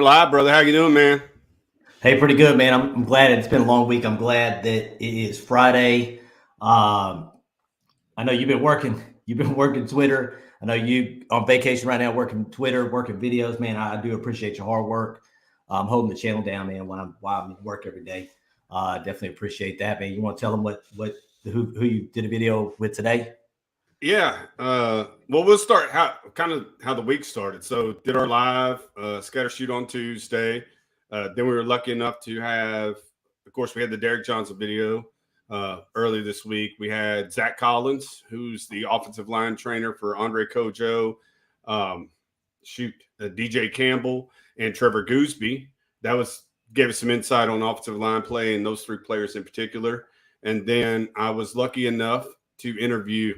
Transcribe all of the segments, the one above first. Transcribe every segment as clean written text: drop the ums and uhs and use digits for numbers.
We're live, brother. How you doing, man? Hey, pretty good, man. I'm glad it's been a long week. I'm glad that it is Friday. I know you've been working. You've been working Twitter. I know you on vacation right now, working Twitter, working videos, man. I do appreciate your hard work. I'm holding the channel down, man. While I'm at work every day, definitely appreciate that, man. You want to tell them who you did a video with today? Yeah. Well, we'll start how the week started. So did our live scatter shoot on Tuesday. Then we were lucky enough to have, of course, we had the Derrick Johnson video early this week. We had Zach Collins, who's the offensive line trainer for Andre Kojo, DJ Campbell, and Trevor Gooseby. That gave us some insight on offensive line play and those three players in particular. And then I was lucky enough to interview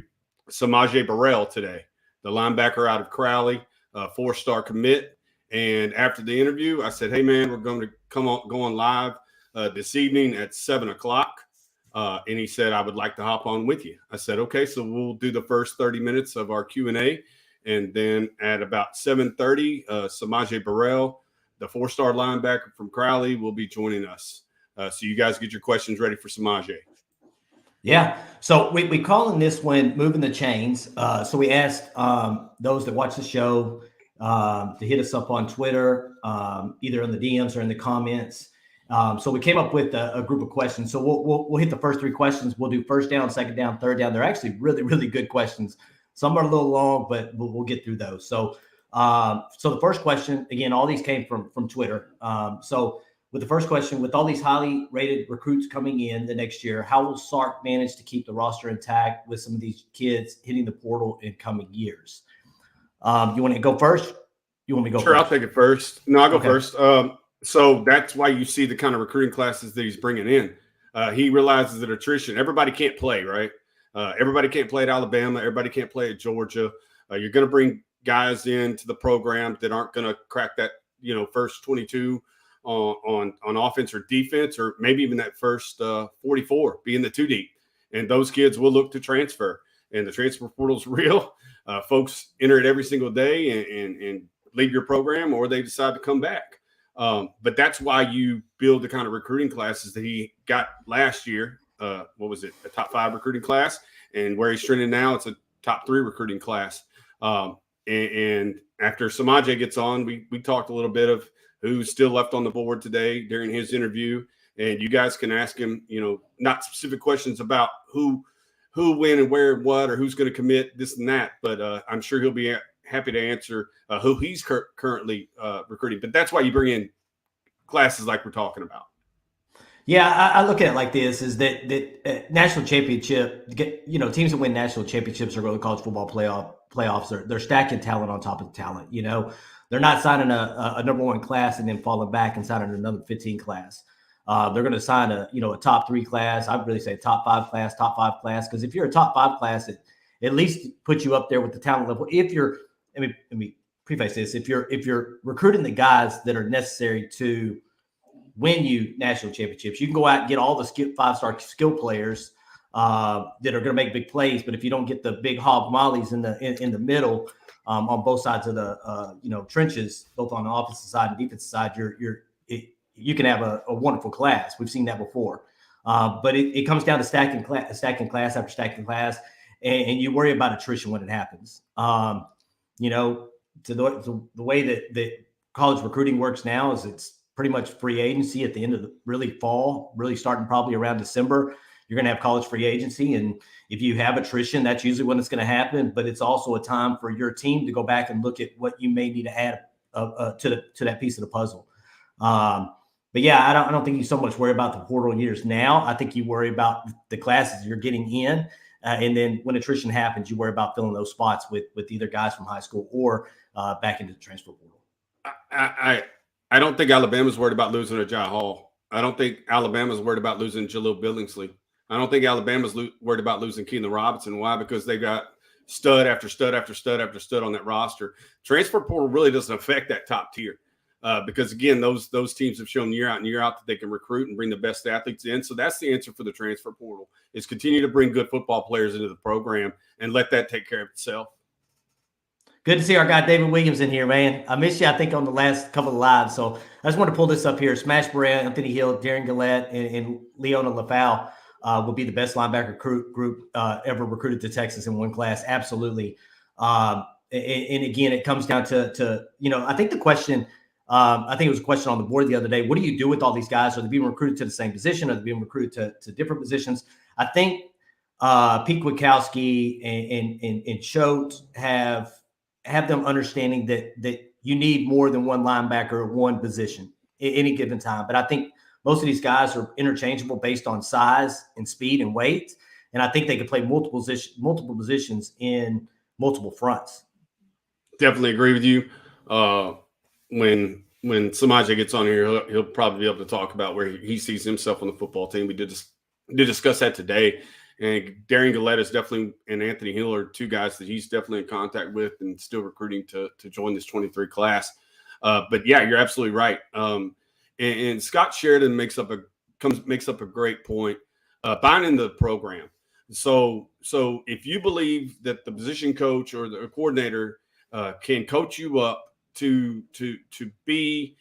𝗟𝗏𝗡 Burrell today, the linebacker out of Crowley, a 4-star commit. And after the interview, I said, hey, man, we're going to go on live this evening at 7 o'clock. And he said, I would like to hop on with you. I said, okay, so we'll do the first 30 minutes of our Q&A. And then at about 7:30, 𝗟𝗏𝗡 Burrell, the 4-star linebacker from Crowley, will be joining us. So you guys get your questions ready for 𝗟𝗏𝗡. Yeah. So we calling this one Moving the Chains. So we asked those that watch the show to hit us up on Twitter, either in the DMs or in the comments. So we came up with a group of questions. So we'll hit the first 3 questions. We'll do first down, second down, third down. They're actually really, really good questions. Some are a little long, but we'll get through those. So the first question, again, all these came from Twitter. So with the first question, with all these highly rated recruits coming in the next year, how will Sark manage to keep the roster intact with some of these kids hitting the portal in coming years? You want to go first? You want me to go Sure, first? I'll take it first. No, I'll go first. So that's why you see the kind of recruiting classes that he's bringing in. He realizes that attrition, everybody can't play, right? Everybody can't play at Alabama. Everybody can't play at Georgia. You're going to bring guys into the program that aren't going to crack that, first 22 on offense or defense, or maybe even that first 44 being the 2 deep. And those kids will look to transfer. And the transfer portal's real. Folks enter it every single day and leave your program, or they decide to come back. But that's why you build the kind of recruiting classes that he got last year. What was it? A top 5 recruiting class. And where he's trending now, it's a top 3 recruiting class. And after 𝗟𝗏𝗡 gets on, we talked a little bit of who's still left on the board today during his interview. And you guys can ask him, not specific questions about who, when, and where, and what, or who's going to commit this and that. But I'm sure he'll be happy to answer who he's currently recruiting. But that's why you bring in classes like we're talking about. Yeah, I look at it like this: is that national championship, teams that win national championships or go to college football playoffs, they're stacking talent on top of talent. They're not signing a number 1 class and then falling back and signing another 15 class. They're going to sign a top 3 class. I'd really say top 5 class, because if you're a top 5 class, it at least puts you up there with the talent level. If you're, let me preface this: if you're recruiting the guys that are necessary to win you national championships, you can go out and get all the 5-star skill players that are going to make big plays. But if you don't get the big hog mollies in the middle on both sides of the trenches, both on the offensive side and defensive side, you can have a wonderful class. We've seen that before. But it comes down to stacking class after stacking class, and you worry about attrition when it happens. To the way that college recruiting works now is it's pretty much free agency at the end of the fall, really starting probably around December. You're going to have college free agency. And if you have attrition, that's usually when it's going to happen. But it's also a time for your team to go back and look at what you may need to add to that piece of the puzzle. But yeah, I don't think you so much worry about the portal years now. I think you worry about the classes you're getting in. And then when attrition happens, you worry about filling those spots with either guys from high school or back into the transfer portal. I don't think Alabama's worried about losing a Jai Hall. I don't think Alabama's worried about losing Jaleel Billingsley. I don't think Alabama's worried about losing Keelan Robinson. Why? Because they've got stud after stud after stud after stud on that roster. Transfer portal really doesn't affect that top tier because, again, those teams have shown year out and year out that they can recruit and bring the best athletes in. So that's the answer for the transfer portal, is continue to bring good football players into the program and let that take care of itself. Good to see our guy David Williams in here, man. I missed you, I think, on the last couple of lives. So I just want to pull this up here. S'Maje Burrell, Anthony Hill, Darren Gillette, and Leona LaFau will be the best linebacker group ever recruited to Texas in one class. Absolutely. And again, it comes down to I think the question, I think it was a question on the board the other day. What do you do with all these guys? Are they being recruited to the same position? Are they being recruited to different positions? I think Pete Kwiatkowski and Choate have them understanding that you need more than one linebacker at one position at any given time. But I think most of these guys are interchangeable based on size and speed and weight. And I think they could play multiple positions in multiple fronts. Definitely agree with you. When S'Maje gets on here, he'll probably be able to talk about where he sees himself on the football team. We did discuss that today. And Darren Gillette is definitely, and Anthony Hill are two guys that he's definitely in contact with and still recruiting to join this 23 class. But yeah, you're absolutely right. And Scott Sheridan makes up a great point. Buying into the program. So if you believe that the position coach or the coordinator can coach you up to be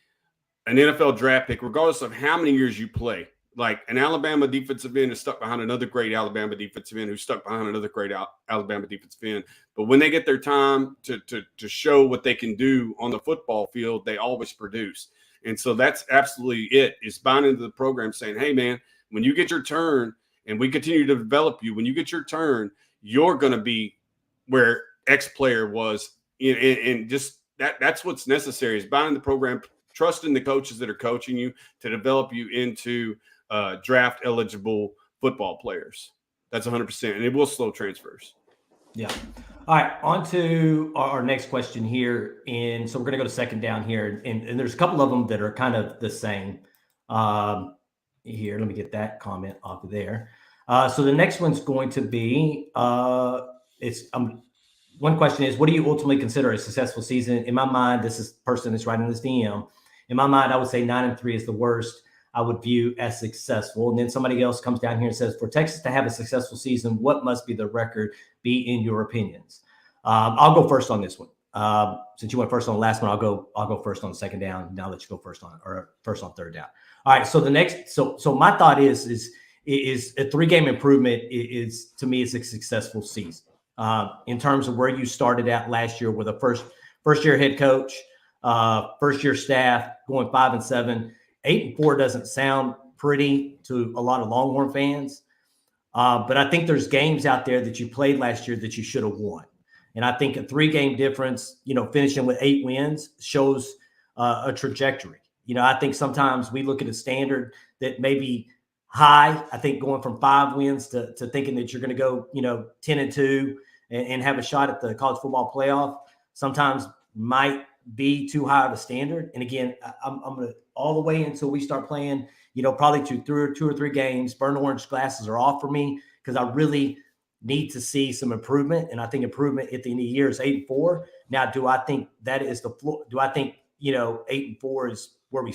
an NFL draft pick, regardless of how many years you play. Like an Alabama defensive end is stuck behind another great Alabama defensive end who's stuck behind another great Alabama defensive end. But when they get their time to show what they can do on the football field, they always produce. And so that's absolutely it, is buying into the program, saying, hey, man, when you get your turn and we continue to develop you, when you get your turn, you're going to be where X player was. And just that's what's necessary, is buying the program, trusting the coaches that are coaching you to develop you into draft eligible football players. That's 100%. And it will slow transfers. Yeah. All right. On to our next question here. And so we're going to go to second down here. And there's a couple of them that are kind of the same. Here, let me get that comment off of there. So the next one's going to be one question is, what do you ultimately consider a successful season? In my mind, this is the person that's writing this DM. In my mind, I would say 9-3 is the worst I would view as successful. And then somebody else comes down here and says, for Texas to have a successful season, what must be the record be in your opinions? I'll go first on this one. Since you went first on the last one, I'll go first on second down. And I'll let you go first on third down. All right. So the next, so my thought is a 3-game improvement is to me is a successful season. In terms of where you started at last year with a first year head coach, first year staff, going 5-7. 8-4 doesn't sound pretty to a lot of Longhorn fans, but I think there's games out there that you played last year that you should have won. And I think a 3-game difference, finishing with 8 wins shows a trajectory. I think sometimes we look at a standard that may be high. I think going from 5 wins to thinking that you're going to go, 10-2 and have a shot at the college football playoff sometimes might be too high of a standard. And again, I'm going to all the way until we start playing, probably two or three games. Burnt orange glasses are off for me because I really need to see some improvement. And I think improvement at the end of the year is 8-4. Now, do I think that is the floor? Do I think 8-4 is where we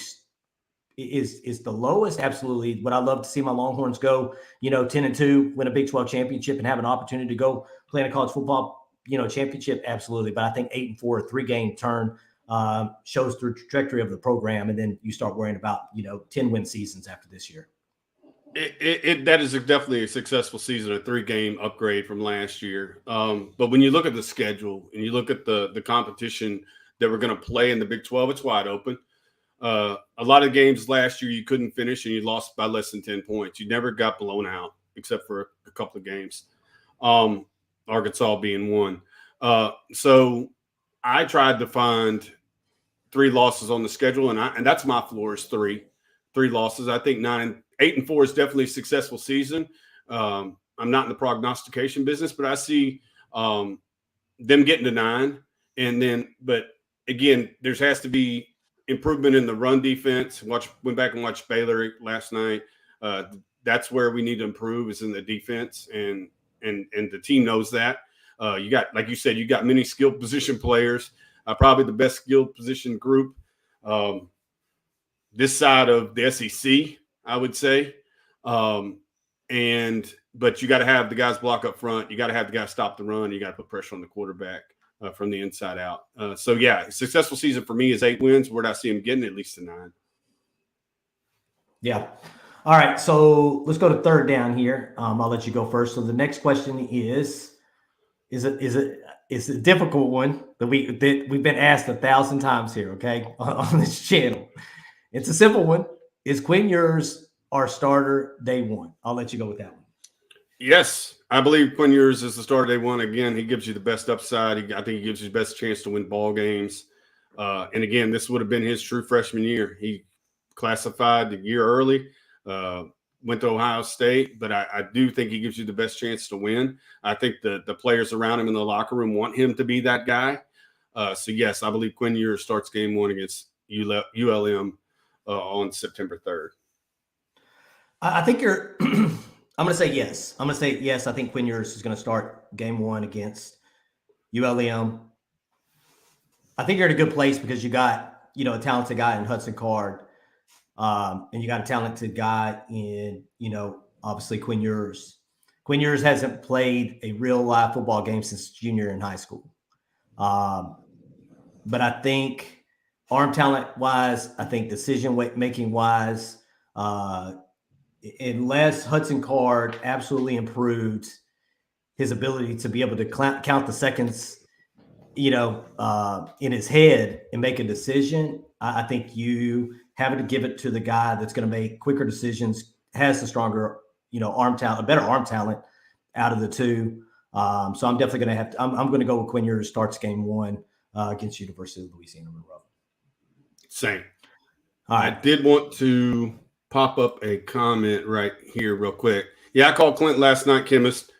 is the lowest? Absolutely. Would I love to see my Longhorns go 10-2, win a Big 12 championship, and have an opportunity to go play in a college football championship? Absolutely. But I think 8-4, a 3-game turn shows the trajectory of the program. And then you start worrying about, 10-win seasons after this year. That is definitely a successful season, a 3-game upgrade from last year. But when you look at the schedule and you look at the competition that we're going to play in the Big 12, it's wide open. A lot of games last year you couldn't finish and you lost by less than 10 points. You never got blown out except for a couple of games. Arkansas being one. So I tried to find 3 losses on the schedule, and that's my floor is 3 losses. I think 8-4 is definitely a successful season. I'm not in the prognostication business, but I see them getting to 9. But again, there has to be improvement in the run defense. Went back and watched Baylor last night. That's where we need to improve, is in the defense, and the team knows that. You got, like you said, you got many skilled position players, probably the best skilled position group this side of the SEC, I would say. But you got to have the guys block up front. You got to have the guys stop the run. You got to put pressure on the quarterback. from the inside out. So, yeah, successful season for me is 8 wins. Where do I see him getting at least to 9? Yeah. All right. So let's go to third down here. I'll let you go first. So the next question is a difficult one that we've been asked 1,000 times here, okay, on this channel. It's a simple one. Is Quinn Ewers our starter day one? I'll let you go with that one. Yes, I believe Quinn Ewers is the starter day one. Again, he gives you the best upside. I think he gives you the best chance to win ball games. And again, this would have been his true freshman year. He classified the year early, went to Ohio State, but I do think he gives you the best chance to win. I think the players around him in the locker room want him to be that guy. So, yes, I believe Quinn Ewers starts game one against ULM on September 3rd. I think you're – I'm going to say yes. I'm going to say yes. I think Quinn Ewers is going to start game one against ULM. I think you're in a good place because you got, a talented guy in Hudson Card. And you got a talented guy in, obviously Quinn Ewers. Quinn Ewers hasn't played a real live football game since junior in high school. But I think arm talent wise, I think decision making wise, unless Hudson Card absolutely improved his ability to be able to count the seconds, in his head and make a decision, I think you have to give it to the guy that's going to make quicker decisions, has the stronger, arm talent, a better arm talent out of the two. So I'm definitely going to have to, I'm going to go with Quinn Ewers starts game one against University of Louisiana Monroe. Same. All right. I did want to pop up a comment right here real quick. Yeah, I called Clint last night, chemist,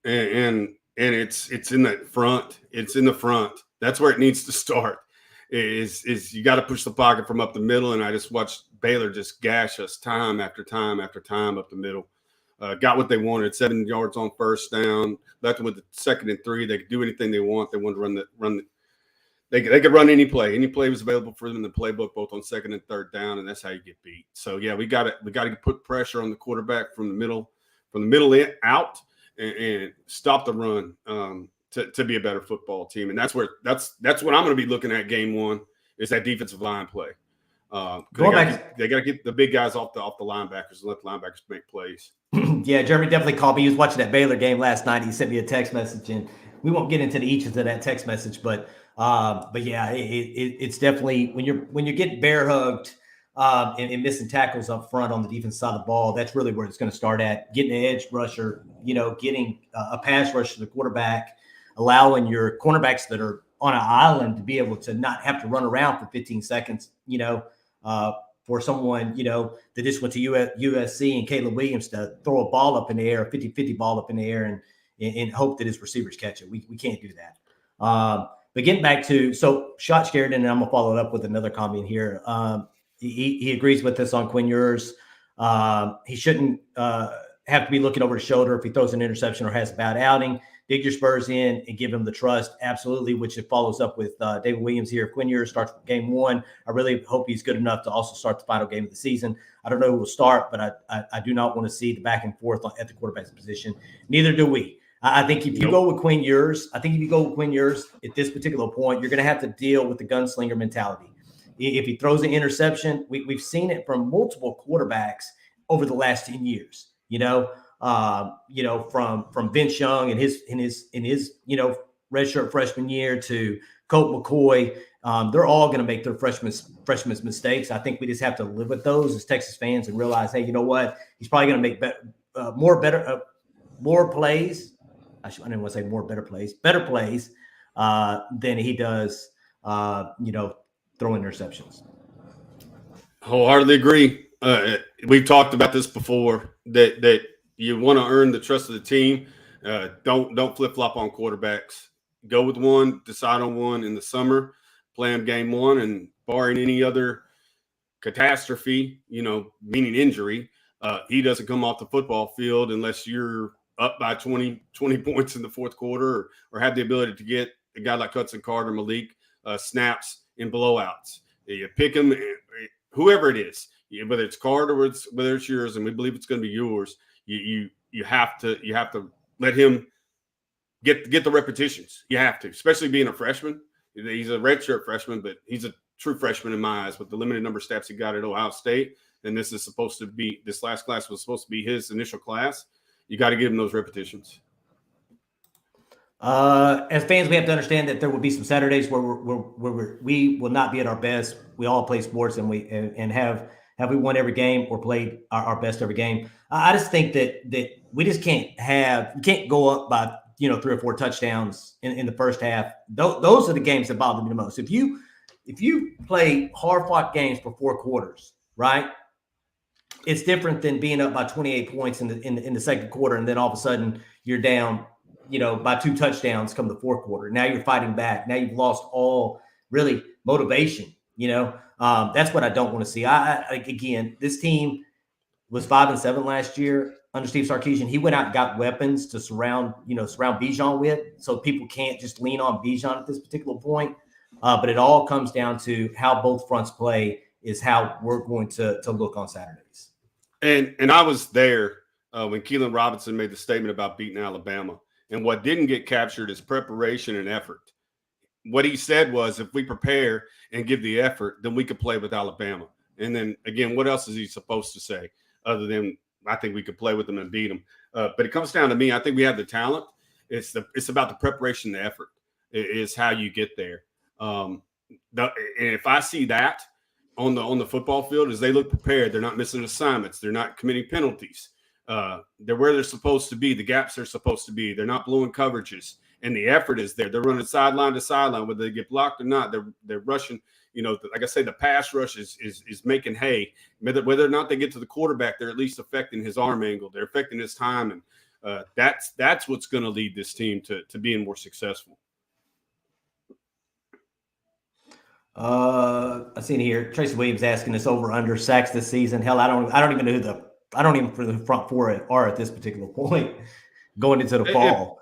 and it's in the front. It's in the front. That's where it needs to start. Is you got to push the pocket from up the middle, and I just watched Baylor just gash us time after time after time up the middle. Got what they wanted, 7 yards on first down, left them with the 2nd and 3. They could do anything they want. They wanted to run the they could run any play. Any play was available for them in the playbook, both on 2nd and 3rd down, and that's how you get beat. So yeah, we got to put pressure on the quarterback from the middle in, out, and stop the run to be a better football team. And that's what I'm going to be looking at game one is that defensive line play. They got to get the big guys off the linebackers and let the linebackers make plays. Yeah, Jeremy definitely called me. He was watching that Baylor game last night. He sent me a text message, and we won't get into the each of that text message, but yeah, it's definitely when you're getting bear hugged and missing tackles up front on the defense side of the ball, that's really where it's going to start at. Getting an edge rusher, getting a pass rush to the quarterback, allowing your cornerbacks that are on an island to be able to not have to run around for 15 seconds, for someone, that just went to USC and Caleb Williams to throw a ball up in the air, a 50-50 ball up in the air and hope that his receivers catch it. We can't do that. But getting back to, so shot scared, and I'm going to follow it up with another comment here. He agrees with us on Quinn Ewers. He shouldn't have to be looking over his shoulder if he throws an interception or has a bad outing. Dig your Spurs in and give him the trust. Absolutely, which it follows up with David Williams here. If Quinn Ewers starts game one, I really hope he's good enough to also start the final game of the season. I don't know who will start, but I do not want to see the back and forth at the quarterback position. Neither do we. I think if you go with Quinn Ewers, at this particular point, you're going to have to deal with the gunslinger mentality. If he throws an interception, we've seen it from multiple quarterbacks over the last 10 years. From Vince Young in his redshirt freshman year to Colt McCoy, they're all going to make their freshman's mistakes. I think we just have to live with those as Texas fans and realize, hey, you know what? He's probably going to make more plays. I didn't want to say better plays than he does, throwing interceptions. Wholeheartedly agree. We've talked about this before that you want to earn the trust of the team. Don't flip-flop on quarterbacks. Go with one, decide on one in the summer, play him game one, and barring any other catastrophe, meaning injury, he doesn't come off the football field unless you're up by 20 points in the fourth quarter or have the ability to get a guy like Hudson Card or Malik snaps in blowouts. You pick him, whoever it is, whether it's Card or whether it's yours, and we believe it's going to be yours. You have to let him get the repetitions. You have to, especially being a freshman. He's a redshirt freshman, but he's a true freshman in my eyes with the limited number of snaps he got at Ohio State. And this last class was supposed to be his initial class. You got to give him those repetitions. As fans, we have to understand that there will be some Saturdays where we will not be at our best. We all play sports, and have we won every game or played our best every game. I just think that we just can't go up by 3 or 4 touchdowns in the first half. Those are the games that bother me the most. If you play hard fought games for 4 quarters, right? It's different than being up by 28 points in the second quarter, and then all of a sudden you're down, by 2 touchdowns come the fourth quarter. Now you're fighting back. Now you've lost all really motivation. That's what I don't want to see. Again, this team was 5-7 last year under Steve Sarkisian. He went out and got weapons to surround Bijan with, so people can't just lean on Bijan at this particular point. But it all comes down to how both fronts play is how we're going to look on Saturdays. And I was there when Keelan Robinson made the statement about beating Alabama. And what didn't get captured is preparation and effort. What he said was, if we prepare and give the effort, then we could play with Alabama. And then, again, what else is he supposed to say other than I think we could play with them and beat them? But it comes down to me. I think we have the talent. It's about the preparation and the effort is how you get there. And if I see that on the football field, as they look prepared, they're not missing assignments. They're not committing penalties. They're where they're supposed to be. The gaps they're supposed to be. They're not blowing coverages, and the effort is there. They're running sideline to sideline, whether they get blocked or not. They're rushing. Like I say, the pass rush is making hay. Whether or not they get to the quarterback, they're at least affecting his arm angle. They're affecting his time, and that's what's going to lead this team to being more successful. I seen here Tracy Williams asking us over under sacks this season. Hell, I don't even know who the front 4 are at this particular point going into the fall.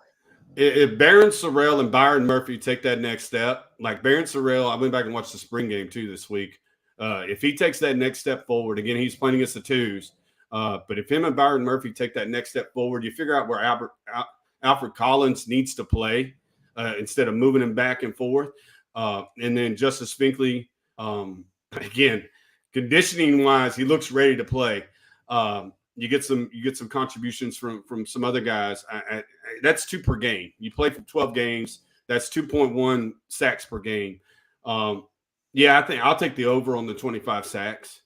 If Barron Sorrell and Byron Murphy take that next step, like Barron Sorrell, I went back and watched the spring game too this week. If he takes that next step forward, again, he's playing against the 2s. But if him and Byron Murphy take that next step forward, you figure out where Alfred Collins needs to play instead of moving him back and forth. And then Justice Finkley, again, conditioning wise, he looks ready to play. You get some contributions from some other guys. That's 2 per game. You play for 12 games. That's 2.1 sacks per game. I think I'll take the over on the 25 sacks.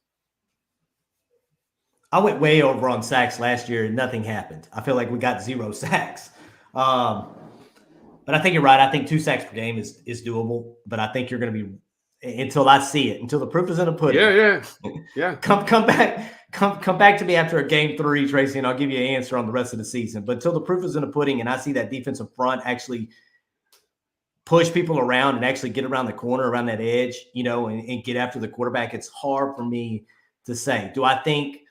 I went way over on sacks last year and nothing happened. I feel like we got 0 sacks. But I think you're right. I think 2 sacks per game is doable. But I think you're going to be, until I see it, until the proof is in the pudding. Yeah. Come back to me after a game 3, Tracy, and I'll give you an answer on the rest of the season. But until the proof is in the pudding and I see that defensive front actually push people around and actually get around the corner, around that edge, and get after the quarterback, it's hard for me to say. Do I think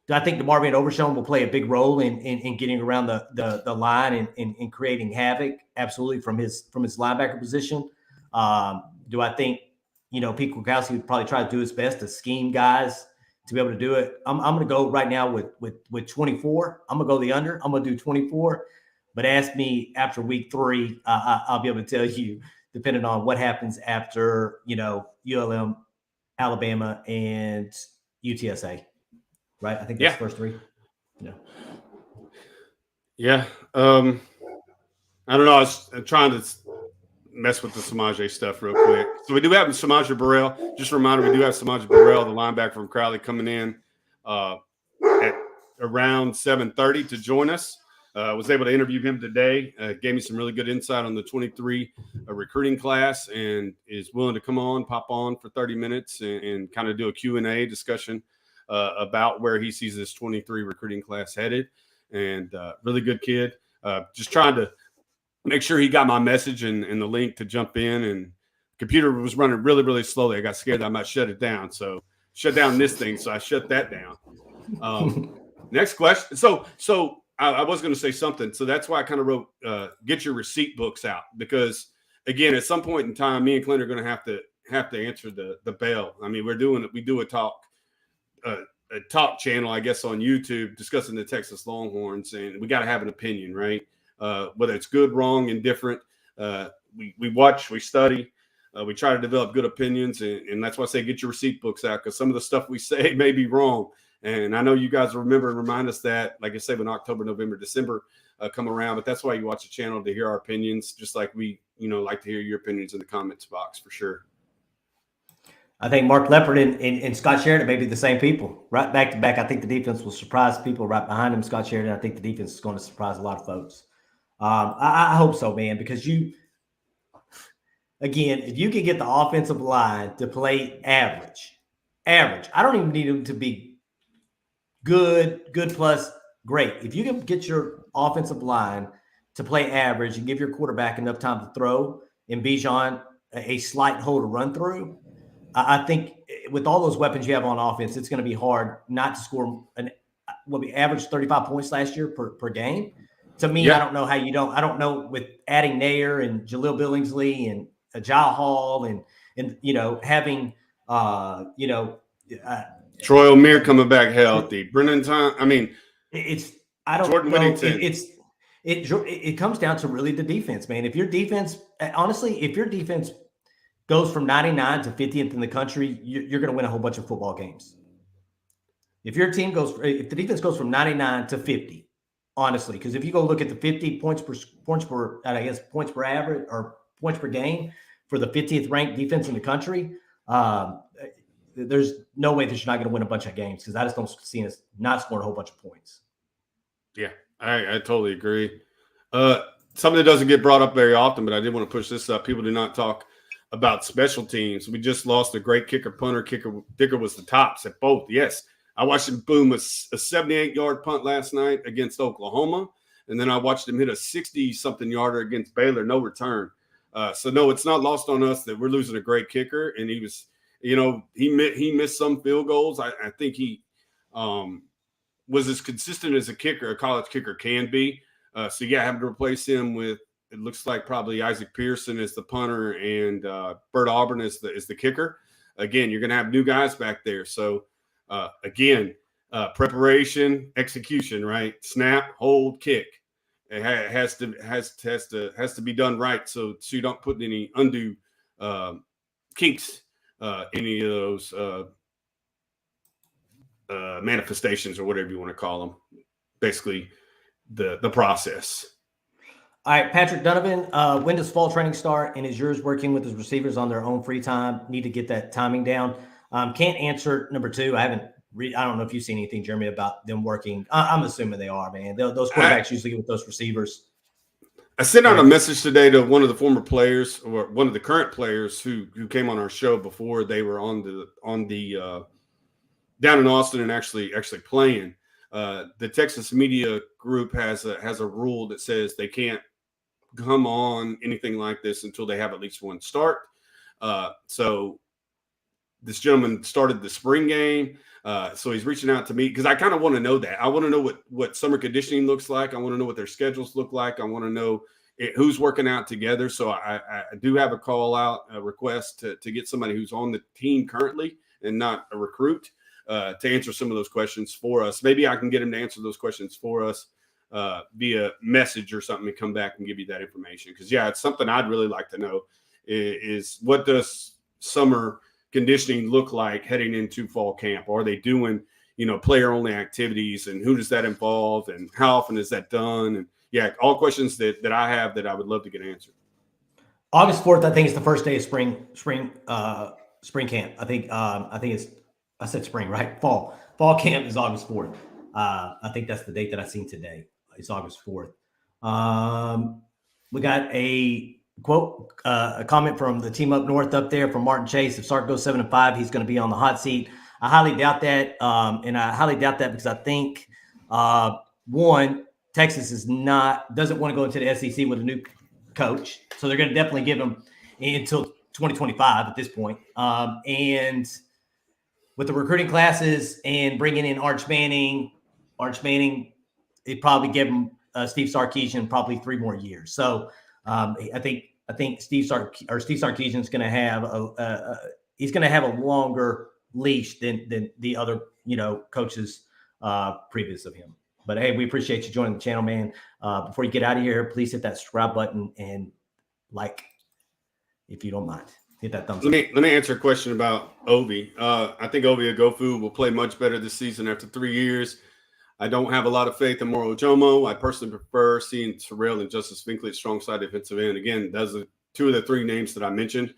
DeMarvion Overshown will play a big role in getting around the line and creating havoc? Absolutely, from his linebacker position. Do I think Pete Kwiatkowski would probably try to do his best to scheme guys to be able to do it? I'm going to go right now with 24. I'm going to go the under. I'm going to do 24. But ask me after week 3, I'll be able to tell you, depending on what happens after ULM, Alabama, and UTSA. Right? I think that's the first 3. Yeah. I don't know. I was trying to mess with the S'Maje stuff real quick. So we do have S'Maje Burrell. Just a reminder, we do have S'Maje Burrell, the linebacker from Crowley, coming in at around 7:30 to join us. Was able to interview him today. Gave me some really good insight on the 23 recruiting class, and is willing to pop on for 30 minutes and kind of do a Q&A discussion about where he sees this 23 recruiting class headed. And really good kid. Just trying to make sure he got my message and the link to jump in. And computer was running really, really slowly. I got scared that I might shut it down. So shut down this thing. So I shut that down. Next question. So I was going to say something. So that's why I kind of wrote, get your receipt books out, because again, at some point in time, me and Clint are going to have to answer the bell. I mean, we do a talk channel, I guess, on YouTube discussing the Texas Longhorns, and we got to have an opinion, right? whether it's good, wrong, indifferent. We watch, we study, we try to develop good opinions, and that's why I say get your receipt books out, because some of the stuff we say may be wrong. And I know you guys remember and remind us that, like I say, when October, November, December come around. But that's why you watch the channel, to hear our opinions, just like we, like to hear your opinions in the comments box for sure. I think Mark Leopard and Scott Sheridan may be the same people, right back to back. I think the defense will surprise people right behind him. Scott Sheridan, I think the defense is going to surprise a lot of folks. I hope so, man, because again, if you can get the offensive line to play average, I don't even need them to be good plus great. If you can get your offensive line to play average and give your quarterback enough time to throw and Bijan a slight hole to run through, I think with all those weapons you have on offense, it's going to be hard not to score what we averaged 35 points last year per game. To me, I don't know how you don't. I don't know, with adding Nair and Jaleel Billingsley and Ajay Hall and having Troy O'Meara coming back healthy, Brennan Time. I mean, Jordan Whittington. It comes down to really the defense, man. If your defense goes from 99 to 50th in the country, you're going to win a whole bunch of football games. If the defense goes from 99 to 50, honestly, because if you go look at the 50 points per average or points per game for the 50th ranked defense in the country, there's no way that you're not going to win a bunch of games, because I just don't see us not scoring a whole bunch of points. Yeah, I totally agree. Something that doesn't get brought up very often, but I did want to push this up. People do not talk about special teams. We just lost a great kicker, punter. Kicker was the tops at both. Yes, I watched him boom a 78-yard punt last night against Oklahoma, and then I watched him hit a 60-something yarder against Baylor, no return. So no, it's not lost on us that we're losing a great kicker, and he was, he missed some field goals. I think he was as consistent as a college kicker can be. So yeah, having to replace him with, it looks like probably Isaac Pearson as the punter and Bert Auburn is the kicker. Again, you're going to have new guys back there. So again, preparation, execution, right? Snap, hold, kick. It has to be done right, so you don't put any undue kinks, any of those manifestations or whatever you want to call them. Basically, the process. All right, Patrick Donovan, when does fall training start, and is yours working with his receivers on their own free time? Need to get that timing down. Can't answer number two. I don't know if you've seen anything, Jeremy, about them working. I'm assuming they are, man. Those quarterbacks usually get with those receivers. I sent out a message today to one of the former players, or one of the current players who came on our show before they were on the down in Austin and actually playing. The Texas media group has a rule that says they can't come on anything like this until they have at least one start. So this gentleman started the spring game. So he's reaching out to me because I kind of want to know that. I want to know what summer conditioning looks like. I want to know what their schedules look like. I want to know who's working out together. So I do have a call out, a request to get somebody who's on the team currently and not a recruit to answer some of those questions for us. Maybe I can get him to answer those questions for us via message or something, and come back and give you that information. Because, yeah, it's something I'd really like to know is what does summer conditioning look like heading into fall camp? Are they doing, player only activities, and who does that involve, and how often is that done? And yeah, all questions that I have that I would love to get answered. August 4th, I think, is the first day of spring camp. I think it's, I said spring, right? Fall camp is August 4th. I think that's the date that I seen today. It's August 4th. We got a quote, a comment from the team up north up there from Martin Chase. If Sark goes 7-5, he's going to be on the hot seat. I highly doubt that. And I highly doubt that because I think, one, Texas doesn't want to go into the SEC with a new coach. So they're going to definitely give him until 2025 at this point. And with the recruiting classes and bringing in Arch Manning, it probably give him Steve Sarkisian probably 3 more years. So I think Steve Sarkisian is going to have he's going to have a longer leash than the other coaches previous of him. But hey, we appreciate you joining the channel, man. Before you get out of here, please hit that subscribe button and like, if you don't mind. Hit that thumbs up. Let me answer a question about Obi. I think Obi Ogofu will play much better this season after 3 years. I don't have a lot of faith in Moro Ojomo. I personally prefer seeing 𝗟𝗓𝗓 and Justice Finkley at strong side defensive end. Again, those are two of the three names that I mentioned.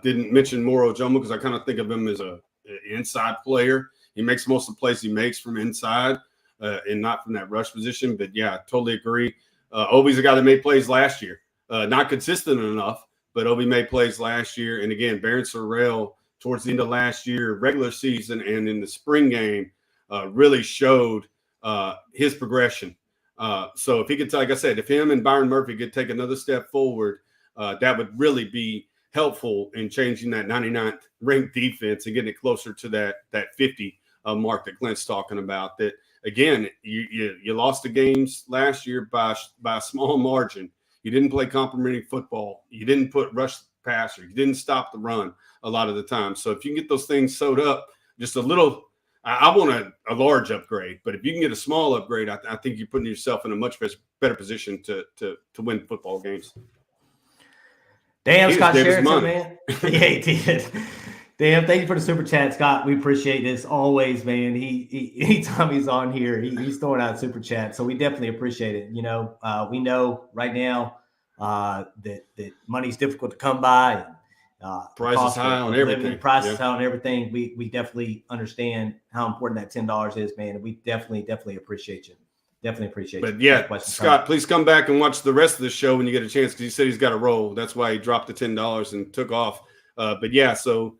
Didn't mention Moro Ojomo because I kind of think of him as an inside player. He makes most of the plays he makes from inside and not from that rush position. But, yeah, I totally agree. Obi's a guy that made plays last year. Not consistent enough, but Obi made plays last year. And, again, Barron 𝗟𝗓𝗓 towards the end of last year, regular season and in the spring game, really showed his progression. So if he could, like I said, if him and Byron Murphy could take another step forward, that would really be helpful in changing that 99th ranked defense and getting it closer to that 50 mark that Clint's talking about. That, again, you lost the games last year by a small margin. You didn't play complimentary football. You didn't put rush passer. You didn't stop the run a lot of the time. So if you can get those things sewed up just a little, I want a large upgrade, but if you can get a small upgrade, I think you're putting yourself in a much better position to win football games. Damn, Scott Sheraton, man. Yeah, he did. Damn, thank you for the super chat, Scott. We appreciate this always, man. He anytime he's on here, he's throwing out super chat, so we definitely appreciate it. You know, we know right now that money's difficult to come by. Price is high on everything. Price is high on everything. We definitely understand how important that $10 is, man. And we definitely appreciate you. Definitely appreciate you. But yeah, Scott, please come back and watch the rest of the show when you get a chance, because he said he's got a roll. That's why he dropped the $10 and took off. But yeah, so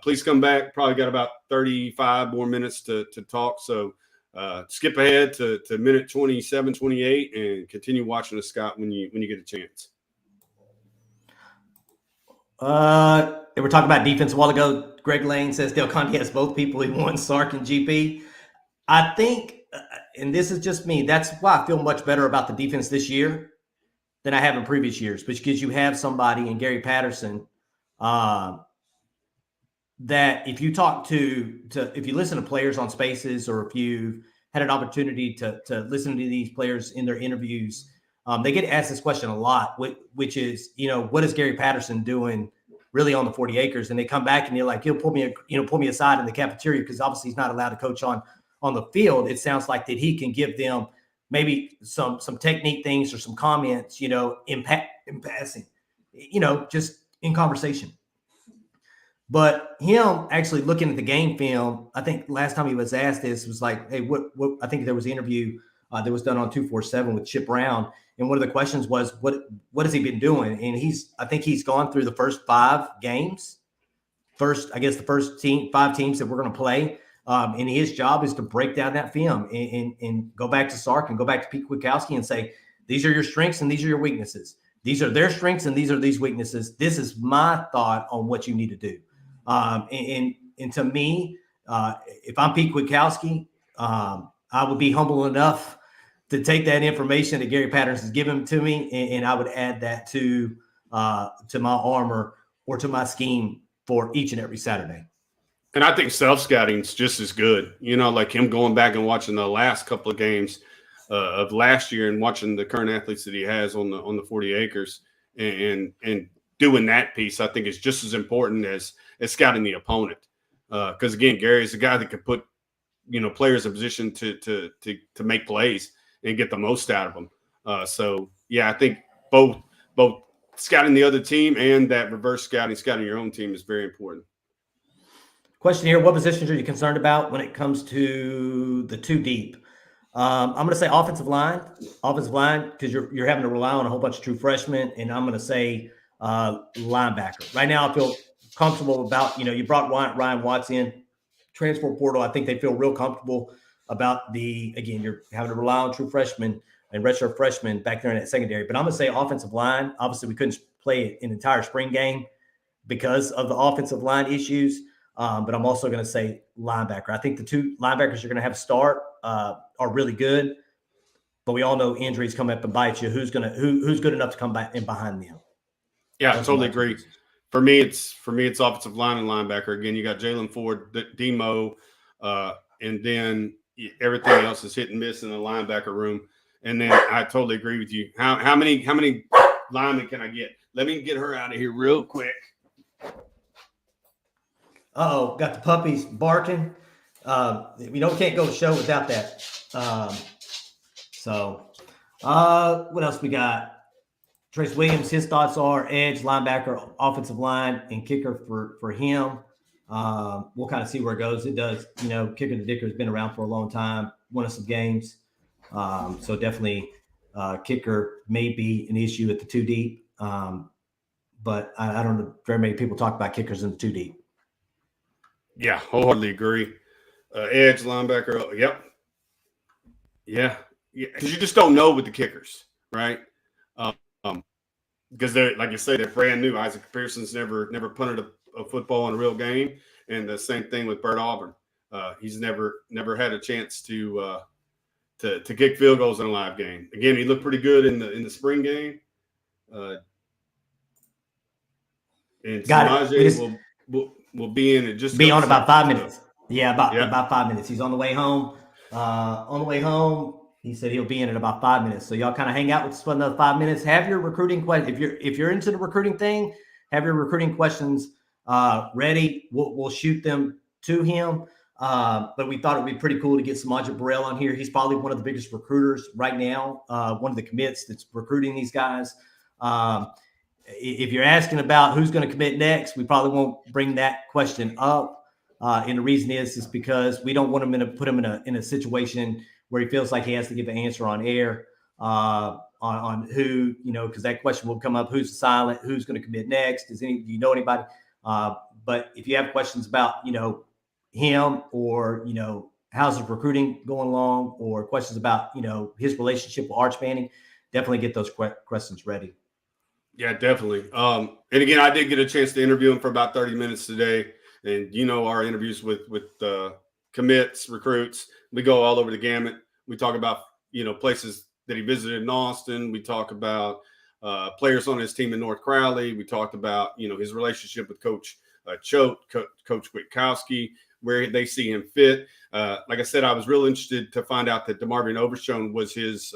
please come back. Probably got about 35 more minutes to talk. So skip ahead to minute 27, 28 and continue watching us, Scott, when you get a chance. They were talking about defense a while ago. Greg Lane says Del Conte has both people he won, Sark and GP. I think, and this is just me, that's why I feel much better about the defense this year than I have in previous years, because you have somebody in Gary Patterson that if you talk to if you listen to players on Spaces, or if you've had an opportunity to listen to these players in their interviews, they get asked this question a lot, which is, you know, what is Gary Patterson doing really on the 40 acres? And they come back and you're like, he'll pull me aside in the cafeteria, because obviously he's not allowed to coach on the field. It sounds like that he can give them maybe some technique things or some comments, you know, in passing, you know, just in conversation. But him actually looking at the game film, I think last time he was asked this was like, hey, what I think there was an interview that was done on 247 with Chip Brown. And one of the questions was, what has he been doing? And I think he's gone through the first 5 games. The first 5 teams that we're going to play. And his job is to break down that film and go back to Sark and go back to Pete Kwiatkowski and say, these are your strengths and these are your weaknesses. These are their strengths and these are these weaknesses. This is my thought on what you need to do. And to me, if I'm Pete Kwiatkowski, I would be humble enough to take that information that Gary Patterson has given to me, and I would add that to my armor or to my scheme for each and every Saturday. And I think self-scouting is just as good. You know, like him going back and watching the last couple of games of last year and watching the current athletes that he has on the 40 acres and doing that piece, I think is just as important as scouting the opponent. Because again, Gary is a guy that could put, you know, players in position to make plays and get the most out of them. So yeah, I think both scouting the other team and that reverse scouting your own team is very important. Question here: what positions are you concerned about when it comes to the 2 deep? I'm going to say offensive line, because you're having to rely on a whole bunch of true freshmen, and I'm going to say linebacker. Right now, I feel comfortable about, you know, you brought Ryan Watts in, transfer portal. I think they feel real comfortable about you're having to rely on true freshmen and redshirt freshmen back there in that secondary. But I'm going to say offensive line. Obviously, we couldn't play an entire spring game because of the offensive line issues. But I'm also going to say linebacker. I think the 2 linebackers you're going to have start are really good, but we all know injuries come up and bite you. Who's good enough to come back in behind them? Yeah, I totally agree. For me, it's offensive line and linebacker. Again, you got Jalen Ford, Demo, and then everything else is hit and miss in the linebacker room. And then I totally agree with you. How many linemen can I get? Let me get her out of here real quick. Uh-oh, got the puppies barking. We can't go to show without that. What else we got? Trace Williams, his thoughts are edge, linebacker, offensive line, and kicker for him. We'll kind of see where it goes. It does, kicker the Dicker has been around for a long time, won us some games. So definitely kicker may be an issue at the 2 deep. But I don't know very many people talk about kickers in the 2 deep. Yeah, wholeheartedly agree. Edge, linebacker, yep. Yeah, because you just don't know with the kickers, right? Because they're, like you say, they're brand new. Isaac Pearson's never punted a football in a real game, and the same thing with Bert Auburn. He's never had a chance to kick field goals in a live game. Again, he looked pretty good in the spring game. And S'Maje will be in it. Just be on about 5 minutes. Yeah, about 5 minutes. He's on the way home. He said he'll be in about 5 minutes. So y'all kind of hang out with us for another 5 minutes. Have your recruiting question. If you're into the recruiting thing, have your recruiting questions ready. We'll shoot them to him. But we thought it'd be pretty cool to get S'Maje Burrell on here. He's probably one of the biggest recruiters right now. One of the commits that's recruiting these guys. If you're asking about who's going to commit next, we probably won't bring that question up. And the reason is because we don't want him to put him in a situation where he feels like he has to give an answer on air on who, because that question will come up: who's silent, who's going to commit next? Do you know anybody? But if you have questions about him, or how's his recruiting going along, or questions about his relationship with Arch Manning, definitely get those questions ready. Yeah, definitely. And again, I did get a chance to interview him for about 30 minutes today. And our interviews with commits, recruits, we go all over the gamut. We talk about places that he visited in Austin. We talk about players on his team in North Crowley. We talked about his relationship with Coach Choate, Coach Kwiatkowski, where they see him fit. Like I said, I was real interested to find out that DeMarvion Overshone was his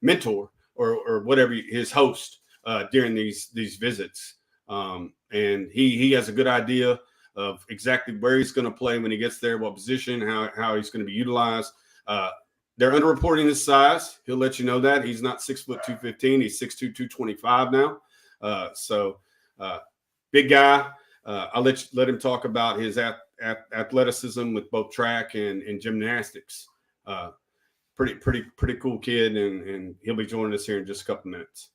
mentor or whatever, his host during these visits. And he has a good idea of exactly where he's going to play when he gets there, what position, how he's going to be utilized. They're underreporting his size. He'll let you know that. He's not 6 foot 215. He's 6'2", 225 now. So big guy. I'll let him talk about his athleticism with both track and gymnastics. Pretty cool kid, and he'll be joining us here in just a couple minutes.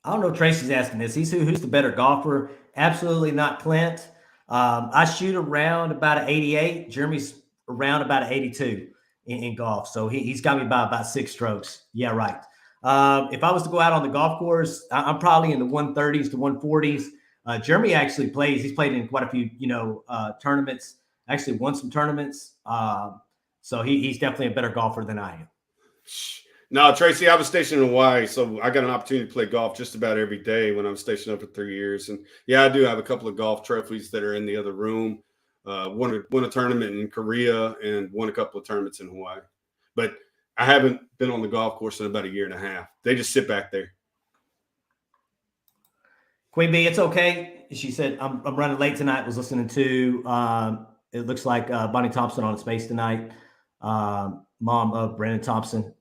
I don't know. Tracy's asking this. Who's the better golfer? Absolutely not Clint. I shoot around about an 88. Jeremy's around about an 82 in golf. So he's got me by about 6 strokes. Yeah, right. If I was to go out on the golf course, I'm probably in the 130s to 140s. Jeremy actually plays. He's played in quite a few, tournaments. Actually won some tournaments. So he's definitely a better golfer than I am. No, Tracy, I was stationed in Hawaii, so I got an opportunity to play golf just about every day when I was stationed up for 3 years. And yeah, I do have a couple of golf trophies that are in the other room. Won a tournament in Korea and won a couple of tournaments in Hawaii. But I haven't been on the golf course in about a year and a half. They just sit back there. Queen B, it's okay. She said, I'm running late tonight. Was listening to, it looks like Bonnie Thompson on Space tonight. Mom of Brandon Thompson.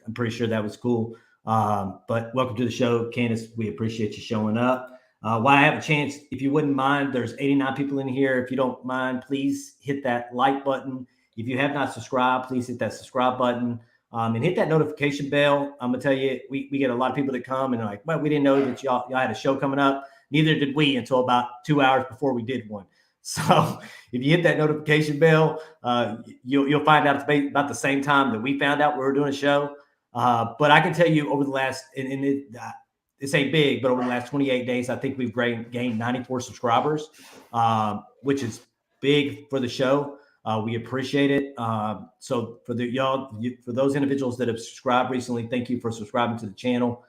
I'm pretty sure that was cool. But welcome to the show, Candace. We appreciate you showing up. While I have a chance, if you wouldn't mind, there's 89 people in here. If you don't mind, please hit that like button. If you have not subscribed, please hit that subscribe button and hit that notification bell. I'm going to tell you, we get a lot of people that come and are like, well, we didn't know that y'all had a show coming up. Neither did we until about 2 hours before we did one. So if you hit that notification bell, you'll find out it's about the same time that we found out we were doing a show. But I can tell you over the last, this ain't big, but over the last 28 days, I think we've gained 94 subscribers, which is big for the show. We appreciate it. So for those individuals that have subscribed recently, thank you for subscribing to the channel.